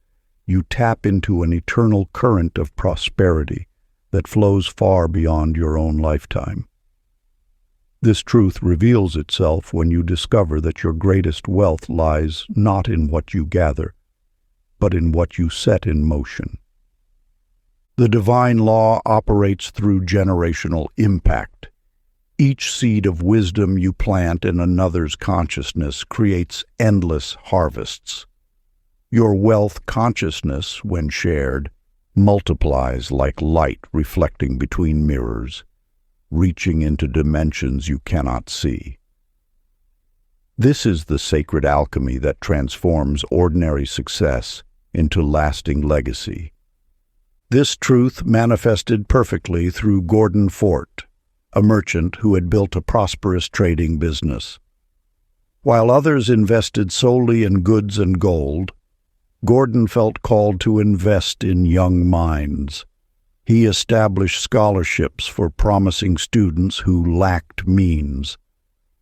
you tap into an eternal current of prosperity that flows far beyond your own lifetime. This truth reveals itself when you discover that your greatest wealth lies not in what you gather, but in what you set in motion. The divine law operates through generational impact. Each seed of wisdom you plant in another's consciousness creates endless harvests. Your wealth consciousness, when shared, multiplies like light reflecting between mirrors, reaching into dimensions you cannot see. This is the sacred alchemy that transforms ordinary success into lasting legacy. This truth manifested perfectly through Gordon Fort, a merchant who had built a prosperous trading business. While others invested solely in goods and gold, Gordon felt called to invest in young minds. He established scholarships for promising students who lacked means.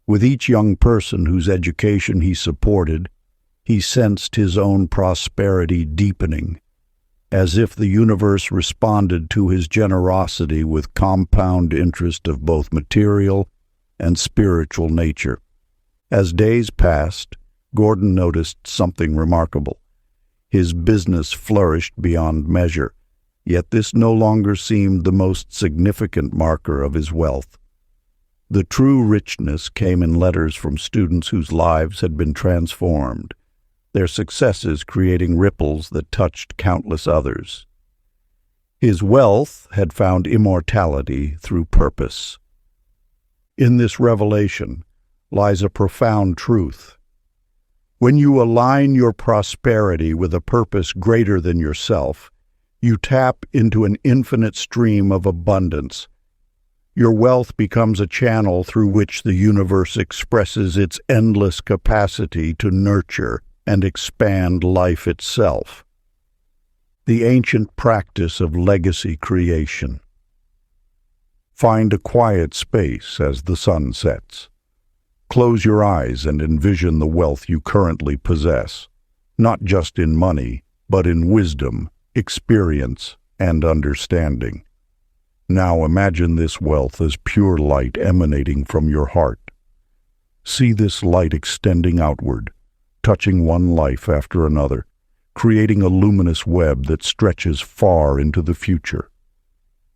With each young person whose education he supported, he sensed his own prosperity deepening, as if the universe responded to his generosity with compound interest of both material and spiritual nature. As days passed, Gordon noticed something remarkable. His business flourished beyond measure, yet this no longer seemed the most significant marker of his wealth. The true richness came in letters from students whose lives had been transformed, their successes creating ripples that touched countless others. His wealth had found immortality through purpose. In this revelation lies a profound truth. When you align your prosperity with a purpose greater than yourself, you tap into an infinite stream of abundance. Your wealth becomes a channel through which the universe expresses its endless capacity to nurture and expand life itself. The ancient practice of legacy creation. Find a quiet space as the sun sets. Close your eyes and envision the wealth you currently possess, not just in money, but in wisdom, experience, and understanding. Now imagine this wealth as pure light emanating from your heart. See this light extending outward, touching one life after another, creating a luminous web that stretches far into the future.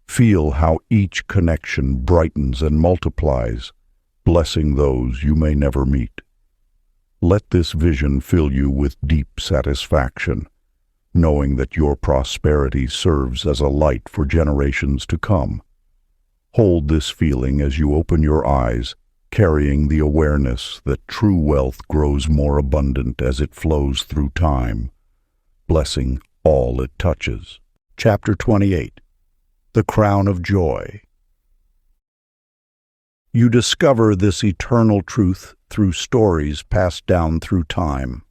Feel how each connection brightens and multiplies, blessing those you may never meet. Let this vision fill you with deep satisfaction, knowing that your prosperity serves as a light for generations to come. Hold this feeling as you open your eyes, carrying the awareness that true wealth grows more abundant as it flows through time, blessing all it touches. Chapter 28. The Crown of Joy. You discover this eternal truth through stories passed down through time.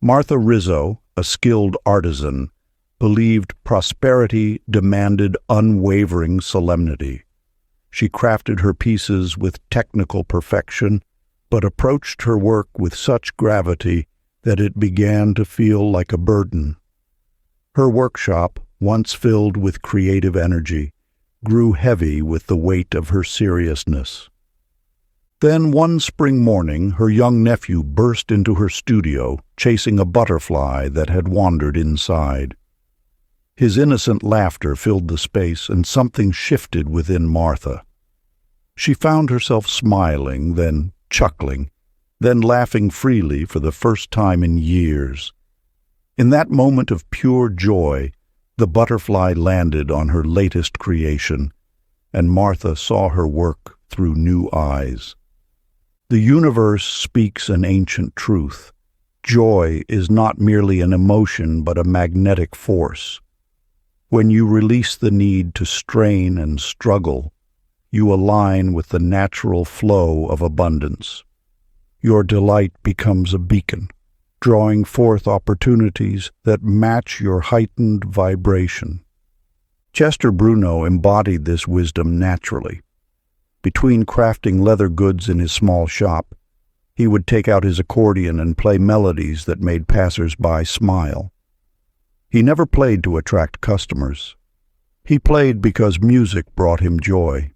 Martha Rizzo, a skilled artisan, believed prosperity demanded unwavering solemnity. She crafted her pieces with technical perfection, but approached her work with such gravity that it began to feel like a burden. Her workshop, once filled with creative energy, grew heavy with the weight of her seriousness. Then one spring morning, her young nephew burst into her studio, chasing a butterfly that had wandered inside. His innocent laughter filled the space, and something shifted within Martha. She found herself smiling, then chuckling, then laughing freely for the first time in years. In that moment of pure joy, the butterfly landed on her latest creation, and Martha saw her work through new eyes. The universe speaks an ancient truth. Joy is not merely an emotion, but a magnetic force. When you release the need to strain and struggle, you align with the natural flow of abundance. Your delight becomes a beacon, drawing forth opportunities that match your heightened vibration. Chester Bruno embodied this wisdom naturally. Between crafting leather goods in his small shop, he would take out his accordion and play melodies that made passers-by smile. He never played to attract customers. He played because music brought him joy.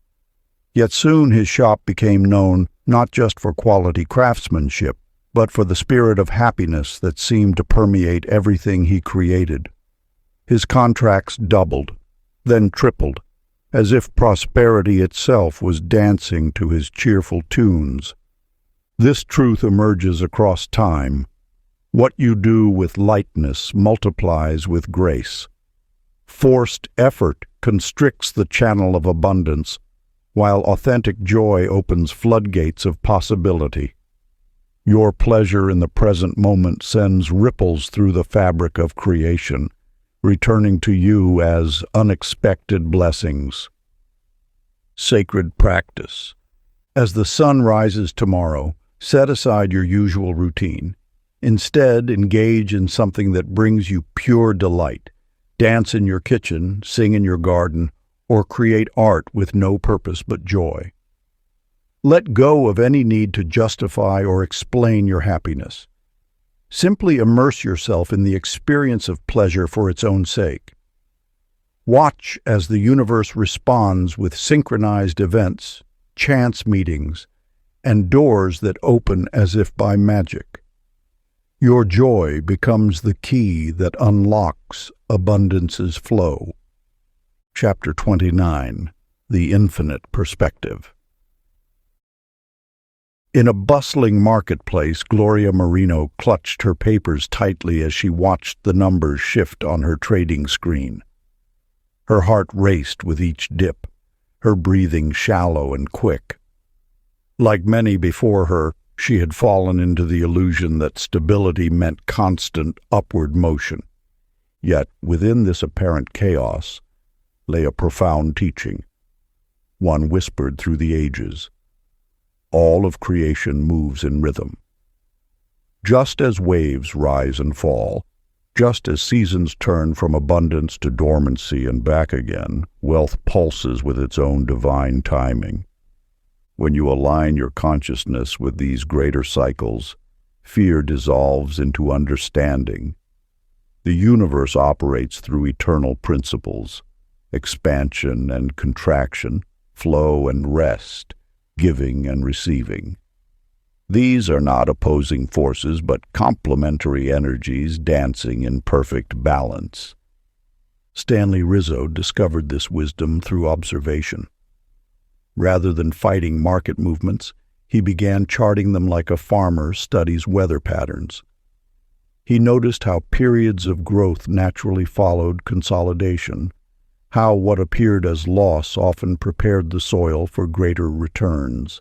Yet soon his shop became known not just for quality craftsmanship, but for the spirit of happiness that seemed to permeate everything he created. His contracts doubled, then tripled, as if prosperity itself was dancing to his cheerful tunes. This truth emerges across time. What you do with lightness multiplies with grace. Forced effort constricts the channel of abundance, while authentic joy opens floodgates of possibility. Your pleasure in the present moment sends ripples through the fabric of creation, returning to you as unexpected blessings. Sacred practice. As the sun rises tomorrow, set aside your usual routine. Instead, engage in something that brings you pure delight. Dance in your kitchen, sing in your garden, or create art with no purpose but joy. Let go of any need to justify or explain your happiness. Simply immerse yourself in the experience of pleasure for its own sake. Watch as the universe responds with synchronized events, chance meetings, and doors that open as if by magic. Your joy becomes the key that unlocks abundance's flow. Chapter 29. The Infinite Perspective. In a bustling marketplace, Gloria Marino clutched her papers tightly as she watched the numbers shift on her trading screen. Her heart raced with each dip, her breathing shallow and quick. Like many before her, she had fallen into the illusion that stability meant constant upward motion. Yet, within this apparent chaos, lay a profound teaching, one whispered through the ages. All of creation moves in rhythm. Just as waves rise and fall, just as seasons turn from abundance to dormancy and back again, wealth pulses with its own divine timing. When you align your consciousness with these greater cycles, fear dissolves into understanding. The universe operates through eternal principles, expansion and contraction, flow and rest, giving and receiving. These are not opposing forces, but complementary energies dancing in perfect balance. Stanley Rizzo discovered this wisdom through observation. Rather than fighting market movements, he began charting them like a farmer studies weather patterns. He noticed how periods of growth naturally followed consolidation, how what appeared as loss often prepared the soil for greater returns.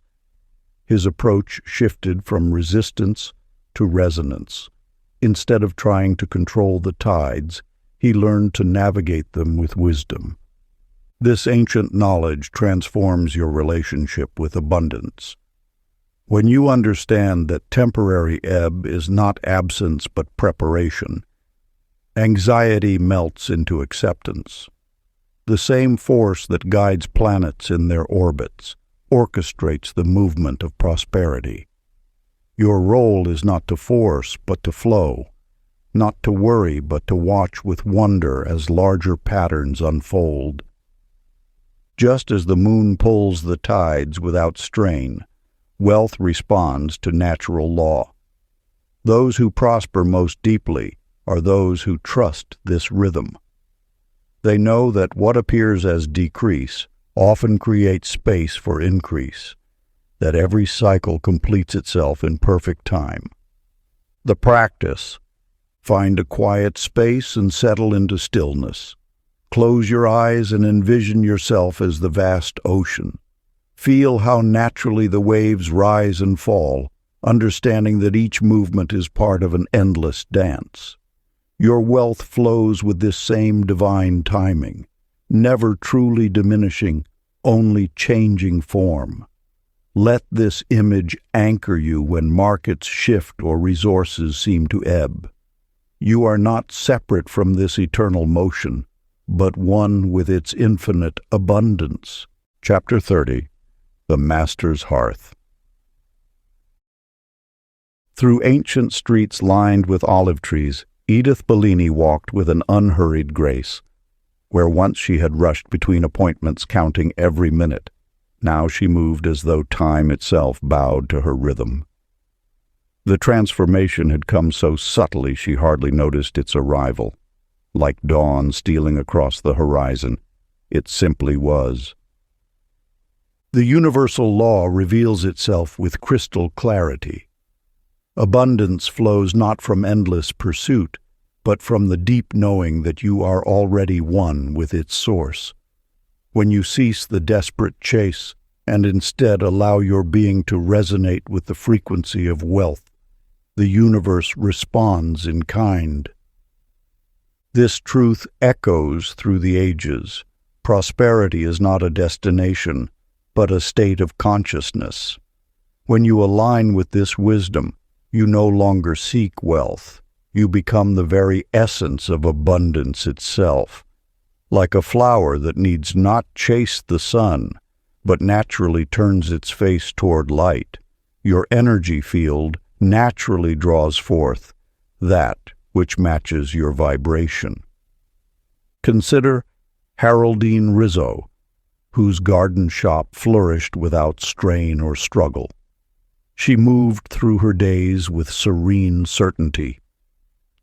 His approach shifted from resistance to resonance. Instead of trying to control the tides, he learned to navigate them with wisdom. This ancient knowledge transforms your relationship with abundance. When you understand that temporary ebb is not absence but preparation, anxiety melts into acceptance. The same force that guides planets in their orbits orchestrates the movement of prosperity. Your role is not to force but to flow, not to worry but to watch with wonder as larger patterns unfold. Just as the moon pulls the tides without strain, wealth responds to natural law. Those who prosper most deeply are those who trust this rhythm. They know that what appears as decrease often creates space for increase, that every cycle completes itself in perfect time. The practice: find a quiet space and settle into stillness. Close your eyes and envision yourself as the vast ocean. Feel how naturally the waves rise and fall, understanding that each movement is part of an endless dance. Your wealth flows with this same divine timing, never truly diminishing, only changing form. Let this image anchor you when markets shift or resources seem to ebb. You are not separate from this eternal motion, but one with its infinite abundance. Chapter 30. The Master's Hearth. Through ancient streets lined with olive trees, Edith Bellini walked with an unhurried grace. Where once she had rushed between appointments counting every minute, now she moved as though time itself bowed to her rhythm. The transformation had come so subtly she hardly noticed its arrival. Like dawn stealing across the horizon, it simply was. The universal law reveals itself with crystal clarity. Abundance flows not from endless pursuit, but from the deep knowing that you are already one with its source. When you cease the desperate chase and instead allow your being to resonate with the frequency of wealth, the universe responds in kind. This truth echoes through the ages. Prosperity is not a destination, but a state of consciousness. When you align with this wisdom, you no longer seek wealth. You become the very essence of abundance itself. Like a flower that needs not chase the sun, but naturally turns its face toward light, your energy field naturally draws forth that which matches your vibration. Consider Haroldine Rizzo, whose garden shop flourished without strain or struggle. She moved through her days with serene certainty,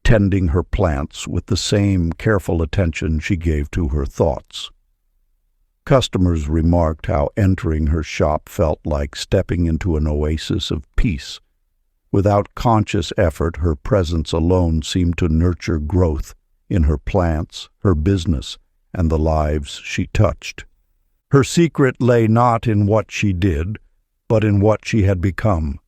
tending her plants with the same careful attention she gave to her thoughts. Customers remarked how entering her shop felt like stepping into an oasis of peace. Without conscious effort, her presence alone seemed to nurture growth in her plants, her business, and the lives she touched. Her secret lay not in what she did, but in what she had become.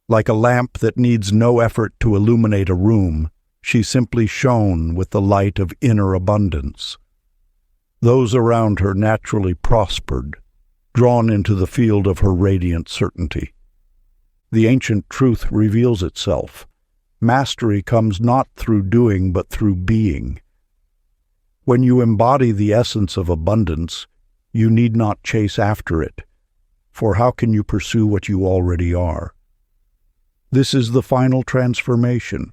Like a lamp that needs no effort to illuminate a room, she simply shone with the light of inner abundance. Those around her naturally prospered, drawn into the field of her radiant certainty. The ancient truth reveals itself. Mastery comes not through doing, but through being. When you embody the essence of abundance, you need not chase after it, for how can you pursue what you already are? This is the final transformation,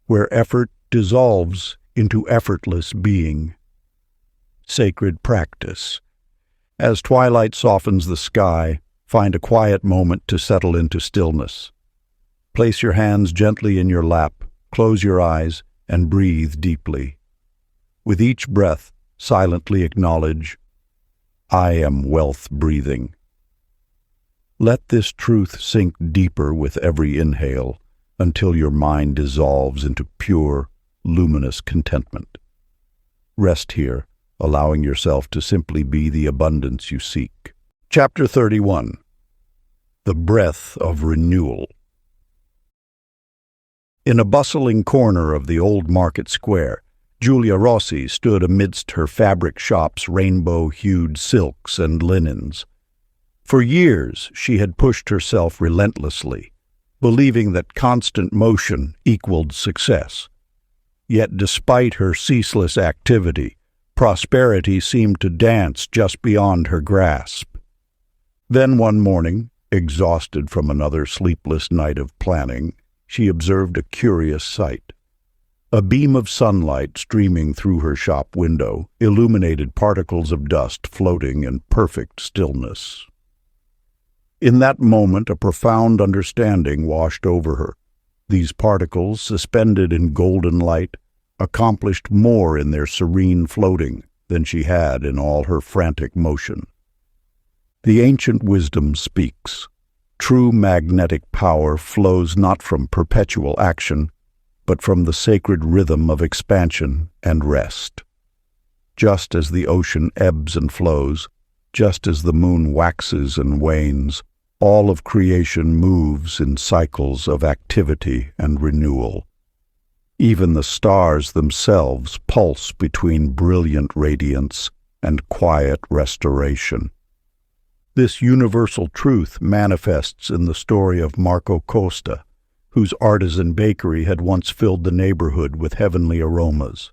where effort dissolves into effortless being. Sacred practice. As twilight softens the sky, find a quiet moment to settle into stillness. Place your hands gently in your lap, close your eyes, and breathe deeply. With each breath, silently acknowledge, I am wealth breathing. Let this truth sink deeper with every inhale until your mind dissolves into pure, luminous contentment. Rest here, allowing yourself to simply be the abundance you seek. Chapter 31. The Breath of Renewal. In a bustling corner of the old market square, Giulia Rossi stood amidst her fabric shop's rainbow-hued silks and linens. For years she had pushed herself relentlessly, believing that constant motion equaled success. Yet despite her ceaseless activity, prosperity seemed to dance just beyond her grasp. Then one morning, exhausted from another sleepless night of planning, she observed a curious sight. A beam of sunlight streaming through her shop window illuminated particles of dust floating in perfect stillness. In that moment, a profound understanding washed over her. These particles, suspended in golden light, accomplished more in their serene floating than she had in all her frantic motion. The ancient wisdom speaks. True magnetic power flows not from perpetual action, but from the sacred rhythm of expansion and rest. Just as the ocean ebbs and flows, just as the moon waxes and wanes, all of creation moves in cycles of activity and renewal. Even the stars themselves pulse between brilliant radiance and quiet restoration. This universal truth manifests in the story of Marco Costa, whose artisan bakery had once filled the neighborhood with heavenly aromas.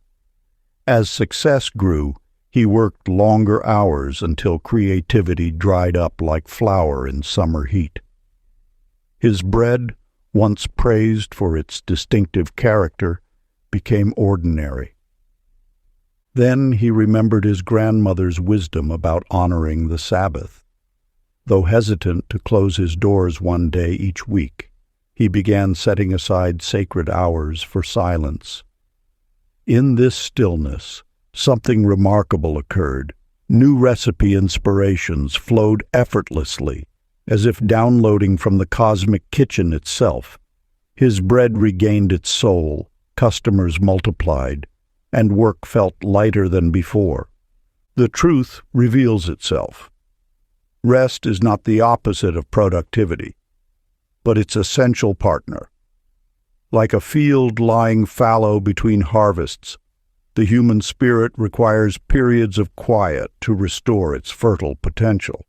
As success grew, he worked longer hours until creativity dried up like flour in summer heat. His bread, once praised for its distinctive character, became ordinary. Then he remembered his grandmother's wisdom about honoring the Sabbath. Though hesitant to close his doors one day each week, he began setting aside sacred hours for silence. In this stillness, something remarkable occurred. New recipe inspirations flowed effortlessly, as if downloading from the cosmic kitchen itself. His bread regained its soul, customers multiplied, and work felt lighter than before. The truth reveals itself. Rest is not the opposite of productivity, but its essential partner. Like a field lying fallow between harvests, the human spirit requires periods of quiet to restore its fertile potential.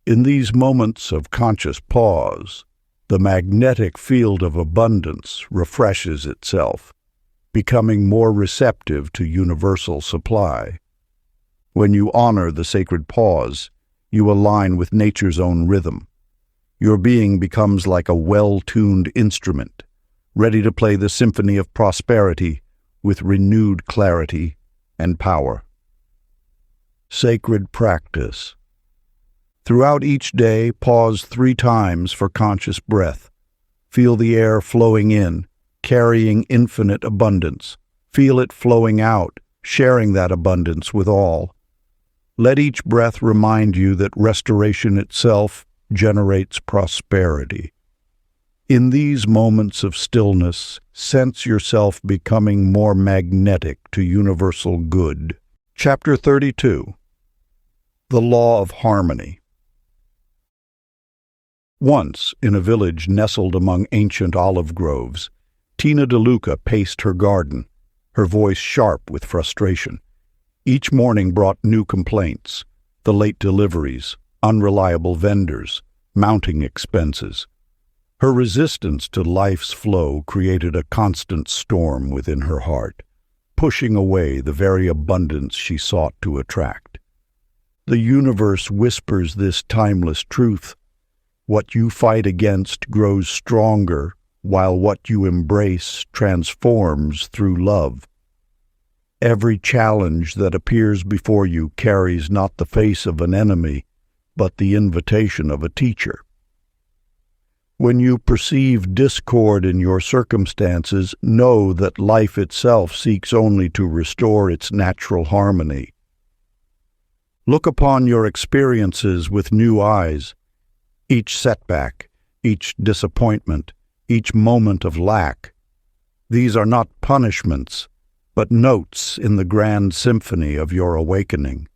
In these moments of conscious pause, the magnetic field of abundance refreshes itself, becoming more receptive to universal supply. When you honor the sacred pause, you align with nature's own rhythm. Your being becomes like a well-tuned instrument, ready to play the symphony of prosperity with renewed clarity and power. Sacred practice. Throughout each day, pause 3 times for conscious breath. Feel the air flowing in, carrying infinite abundance. Feel it flowing out, sharing that abundance with all. Let each breath remind you that restoration itself generates prosperity. In these moments of stillness, sense yourself becoming more magnetic to universal good. Chapter 32. The Law of Harmony. Once, in a village nestled among ancient olive groves, Tina DeLuca paced her garden, her voice sharp with frustration. Each morning brought new complaints: the late deliveries, unreliable vendors, mounting expenses. Her resistance to life's flow created a constant storm within her heart, pushing away the very abundance she sought to attract. The universe whispers this timeless truth: what you fight against grows stronger, while what you embrace transforms through love. Every challenge that appears before you carries not the face of an enemy, but the invitation of a teacher. When you perceive discord in your circumstances, know that life itself seeks only to restore its natural harmony. Look upon your experiences with new eyes. Each setback, each disappointment, each moment of lack. These are not punishments, but notes in the grand symphony of your awakening.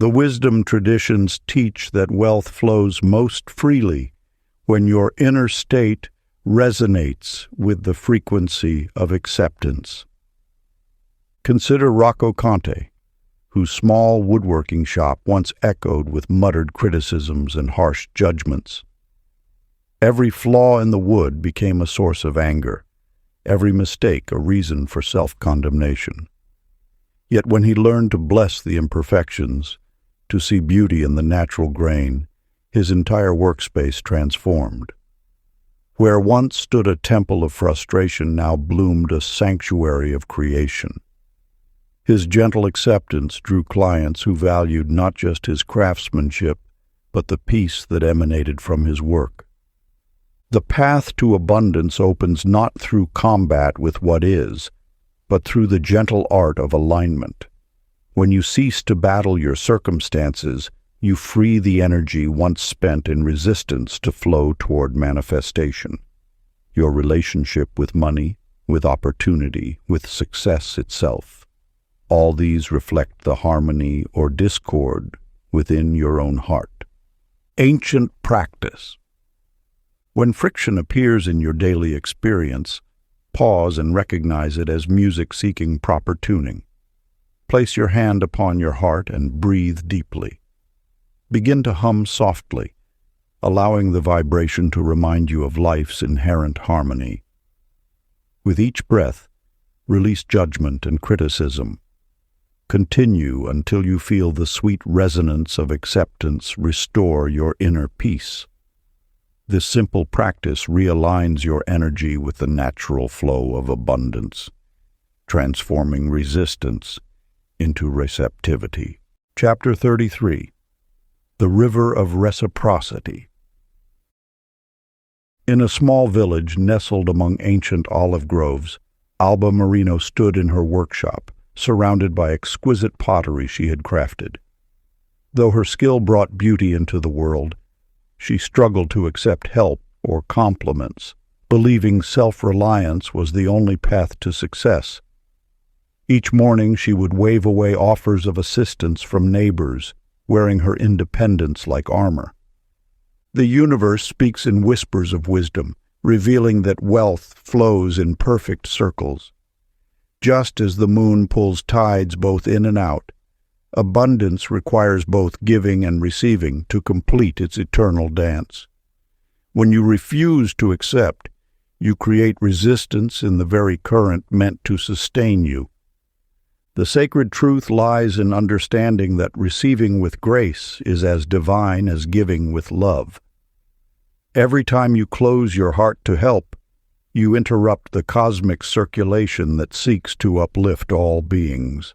The wisdom traditions teach that wealth flows most freely when your inner state resonates with the frequency of acceptance. Consider Rocco Conte, whose small woodworking shop once echoed with muttered criticisms and harsh judgments. Every flaw in the wood became a source of anger, every mistake a reason for self-condemnation. Yet when he learned to bless the imperfections, to see beauty in the natural grain, his entire workspace transformed. Where once stood a temple of frustration now bloomed a sanctuary of creation. His gentle acceptance drew clients who valued not just his craftsmanship, but the peace that emanated from his work. The path to abundance opens not through combat with what is, but through the gentle art of alignment. When you cease to battle your circumstances, you free the energy once spent in resistance to flow toward manifestation. Your relationship with money, with opportunity, with success itself. All these reflect the harmony or discord within your own heart. Ancient practice. When friction appears in your daily experience, pause and recognize it as music seeking proper tuning. Place your hand upon your heart and breathe deeply. Begin to hum softly, allowing the vibration to remind you of life's inherent harmony. With each breath, release judgment and criticism. Continue until you feel the sweet resonance of acceptance restore your inner peace. This simple practice realigns your energy with the natural flow of abundance, transforming resistance into receptivity. Chapter 33. The River of Reciprocity. In a small village nestled among ancient olive groves, Alba Marino stood in her workshop, surrounded by exquisite pottery she had crafted. Though her skill brought beauty into the world, she struggled to accept help or compliments, believing self-reliance was the only path to success. Each morning she would wave away offers of assistance from neighbors, wearing her independence like armor. The universe speaks in whispers of wisdom, revealing that wealth flows in perfect circles. Just as the moon pulls tides both in and out, abundance requires both giving and receiving to complete its eternal dance. When you refuse to accept, you create resistance in the very current meant to sustain you. The sacred truth lies in understanding that receiving with grace is as divine as giving with love. Every time you close your heart to help, you interrupt the cosmic circulation that seeks to uplift all beings.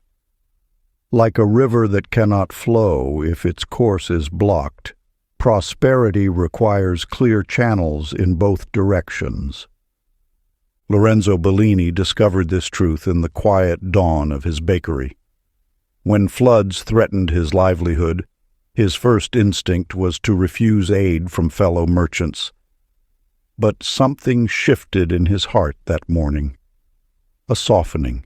Like a river that cannot flow if its course is blocked, prosperity requires clear channels in both directions. Lorenzo Bellini discovered this truth in the quiet dawn of his bakery. When floods threatened his livelihood, his first instinct was to refuse aid from fellow merchants. But something shifted in his heart that morning. A softening,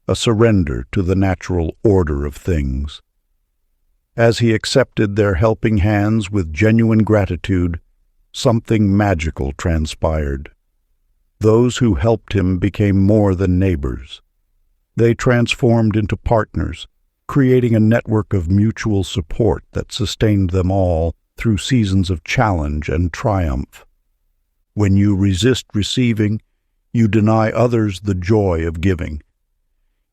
a surrender to the natural order of things. As he accepted their helping hands with genuine gratitude, something magical transpired. Those who helped him became more than neighbors. They transformed into partners, creating a network of mutual support that sustained them all through seasons of challenge and triumph. When you resist receiving, you deny others the joy of giving.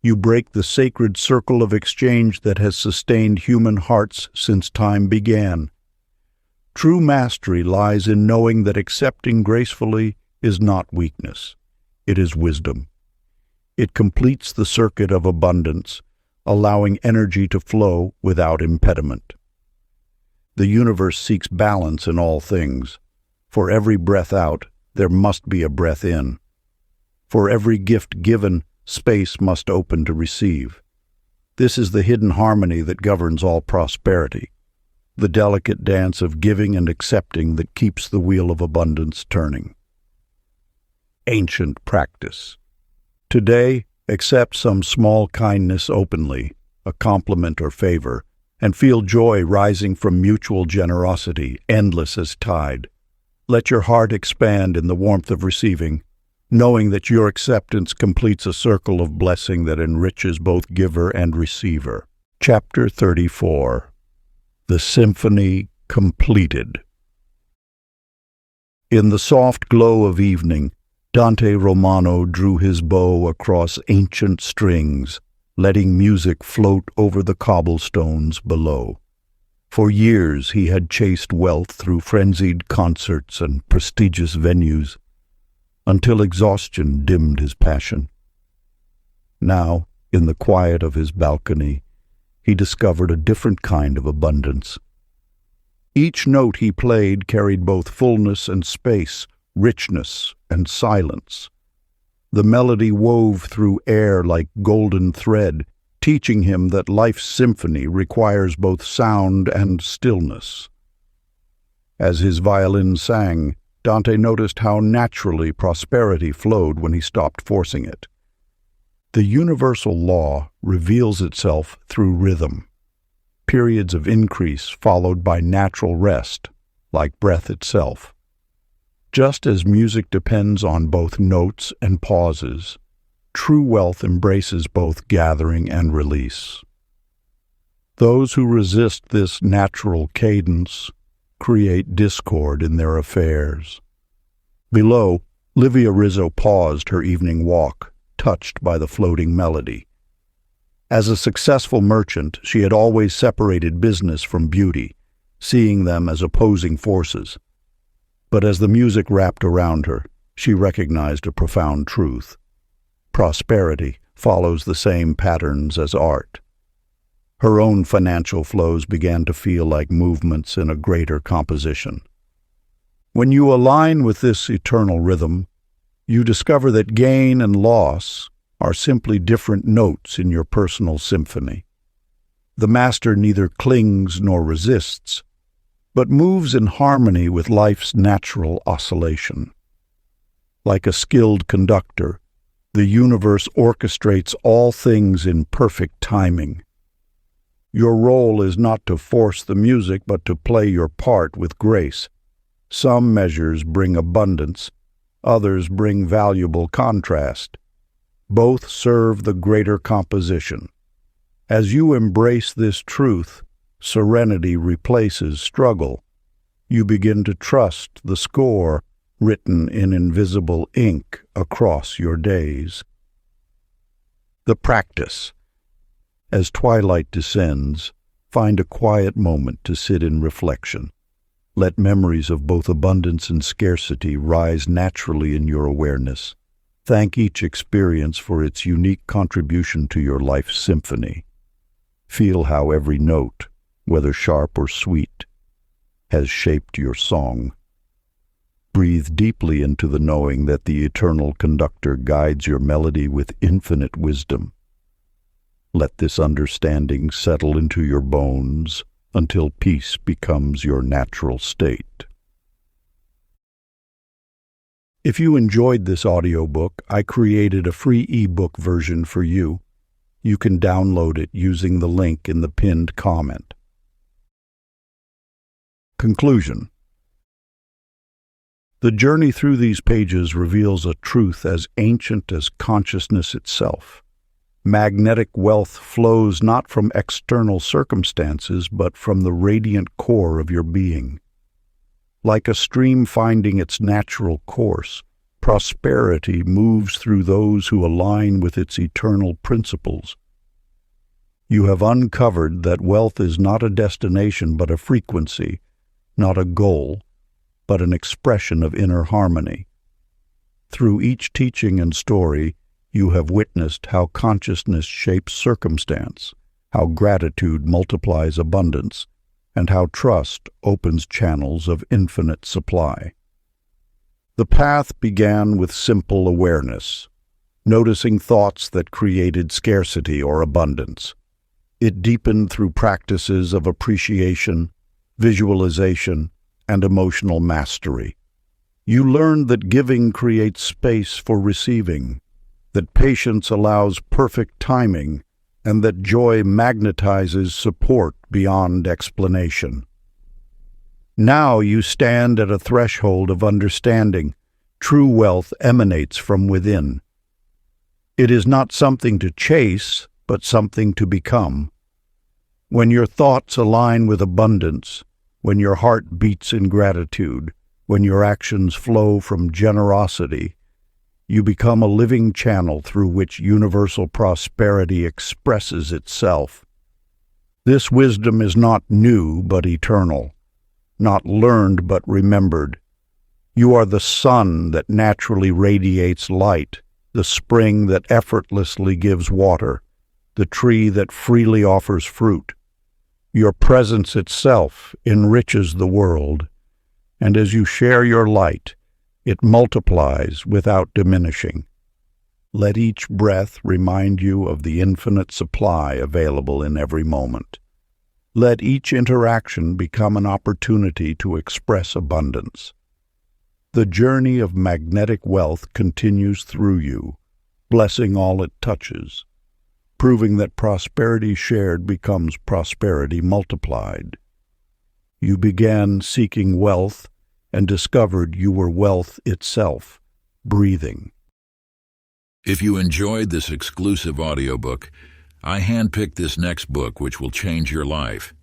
You break the sacred circle of exchange that has sustained human hearts since time began. True mastery lies in knowing that accepting gracefully is not weakness. It is wisdom. It completes the circuit of abundance, allowing energy to flow without impediment. The universe seeks balance in all things. For every breath out, there must be a breath in. For every gift given, space must open to receive. This is the hidden harmony that governs all prosperity, the delicate dance of giving and accepting that keeps the wheel of abundance turning. Ancient practice. Today, accept some small kindness openly, a compliment or favor, and feel joy rising from mutual generosity, endless as tide. Let your heart expand in the warmth of receiving, knowing that your acceptance completes a circle of blessing that enriches both giver and receiver. Chapter 34. The Symphony Completed. In the soft glow of evening, Dante Romano drew his bow across ancient strings, letting music float over the cobblestones below. For years he had chased wealth through frenzied concerts and prestigious venues, until exhaustion dimmed his passion. Now, in the quiet of his balcony, he discovered a different kind of abundance. Each note he played carried both fullness and space, richness and silence. The melody wove through air like golden thread, teaching him that life's symphony requires both sound and stillness. As his violin sang, Dante noticed how naturally prosperity flowed when he stopped forcing it. The universal law reveals itself through rhythm, periods of increase followed by natural rest, like breath itself. Just as music depends on both notes and pauses, true wealth embraces both gathering and release. Those who resist this natural cadence create discord in their affairs. Below, Livia Rizzo paused her evening walk, touched by the floating melody. As a successful merchant, she had always separated business from beauty, seeing them as opposing forces. But as the music wrapped around her, she recognized a profound truth. Prosperity follows the same patterns as art. Her own financial flows began to feel like movements in a greater composition. When you align with this eternal rhythm, you discover that gain and loss are simply different notes in your personal symphony. The master neither clings nor resists, but moves in harmony with life's natural oscillation. Like a skilled conductor, the universe orchestrates all things in perfect timing. Your role is not to force the music, but to play your part with grace. Some measures bring abundance, others bring valuable contrast. Both serve the greater composition. As you embrace this truth, serenity replaces struggle. You begin to trust the score written in invisible ink across your days. The practice. As twilight descends, find a quiet moment to sit in reflection. Let memories of both abundance and scarcity rise naturally in your awareness. Thank each experience for its unique contribution to your life's symphony. Feel how every note, whether sharp or sweet, has shaped your song. Breathe deeply into the knowing that the eternal conductor guides your melody with infinite wisdom. Let this understanding settle into your bones until peace becomes your natural state. If you enjoyed this audiobook, I created a free ebook version for you. You can download it using the link in the pinned comment. Conclusion. The journey through these pages reveals a truth as ancient as consciousness itself. Magnetic wealth flows not from external circumstances, but from the radiant core of your being. Like a stream finding its natural course, prosperity moves through those who align with its eternal principles. You have uncovered that wealth is not a destination but a frequency, not a goal, but an expression of inner harmony. Through each teaching and story, you have witnessed how consciousness shapes circumstance, how gratitude multiplies abundance, and how trust opens channels of infinite supply. The path began with simple awareness, noticing thoughts that created scarcity or abundance. It deepened through practices of appreciation, visualization, and emotional mastery. You learned that giving creates space for receiving, that patience allows perfect timing, and that joy magnetizes support beyond explanation. Now you stand at a threshold of understanding. True wealth emanates from within. It is not something to chase, but something to become. When your thoughts align with abundance, when your heart beats in gratitude, when your actions flow from generosity, you become a living channel through which universal prosperity expresses itself. This wisdom is not new but eternal, not learned but remembered. You are the sun that naturally radiates light, the spring that effortlessly gives water, the tree that freely offers fruit. Your presence itself enriches the world, and as you share your light, it multiplies without diminishing. Let each breath remind you of the infinite supply available in every moment. Let each interaction become an opportunity to express abundance. The journey of magnetic wealth continues through you, blessing all it touches, proving that prosperity shared becomes prosperity multiplied. You began seeking wealth and discovered you were wealth itself, breathing.
If you enjoyed this exclusive audiobook, I handpicked this next book which will change your life.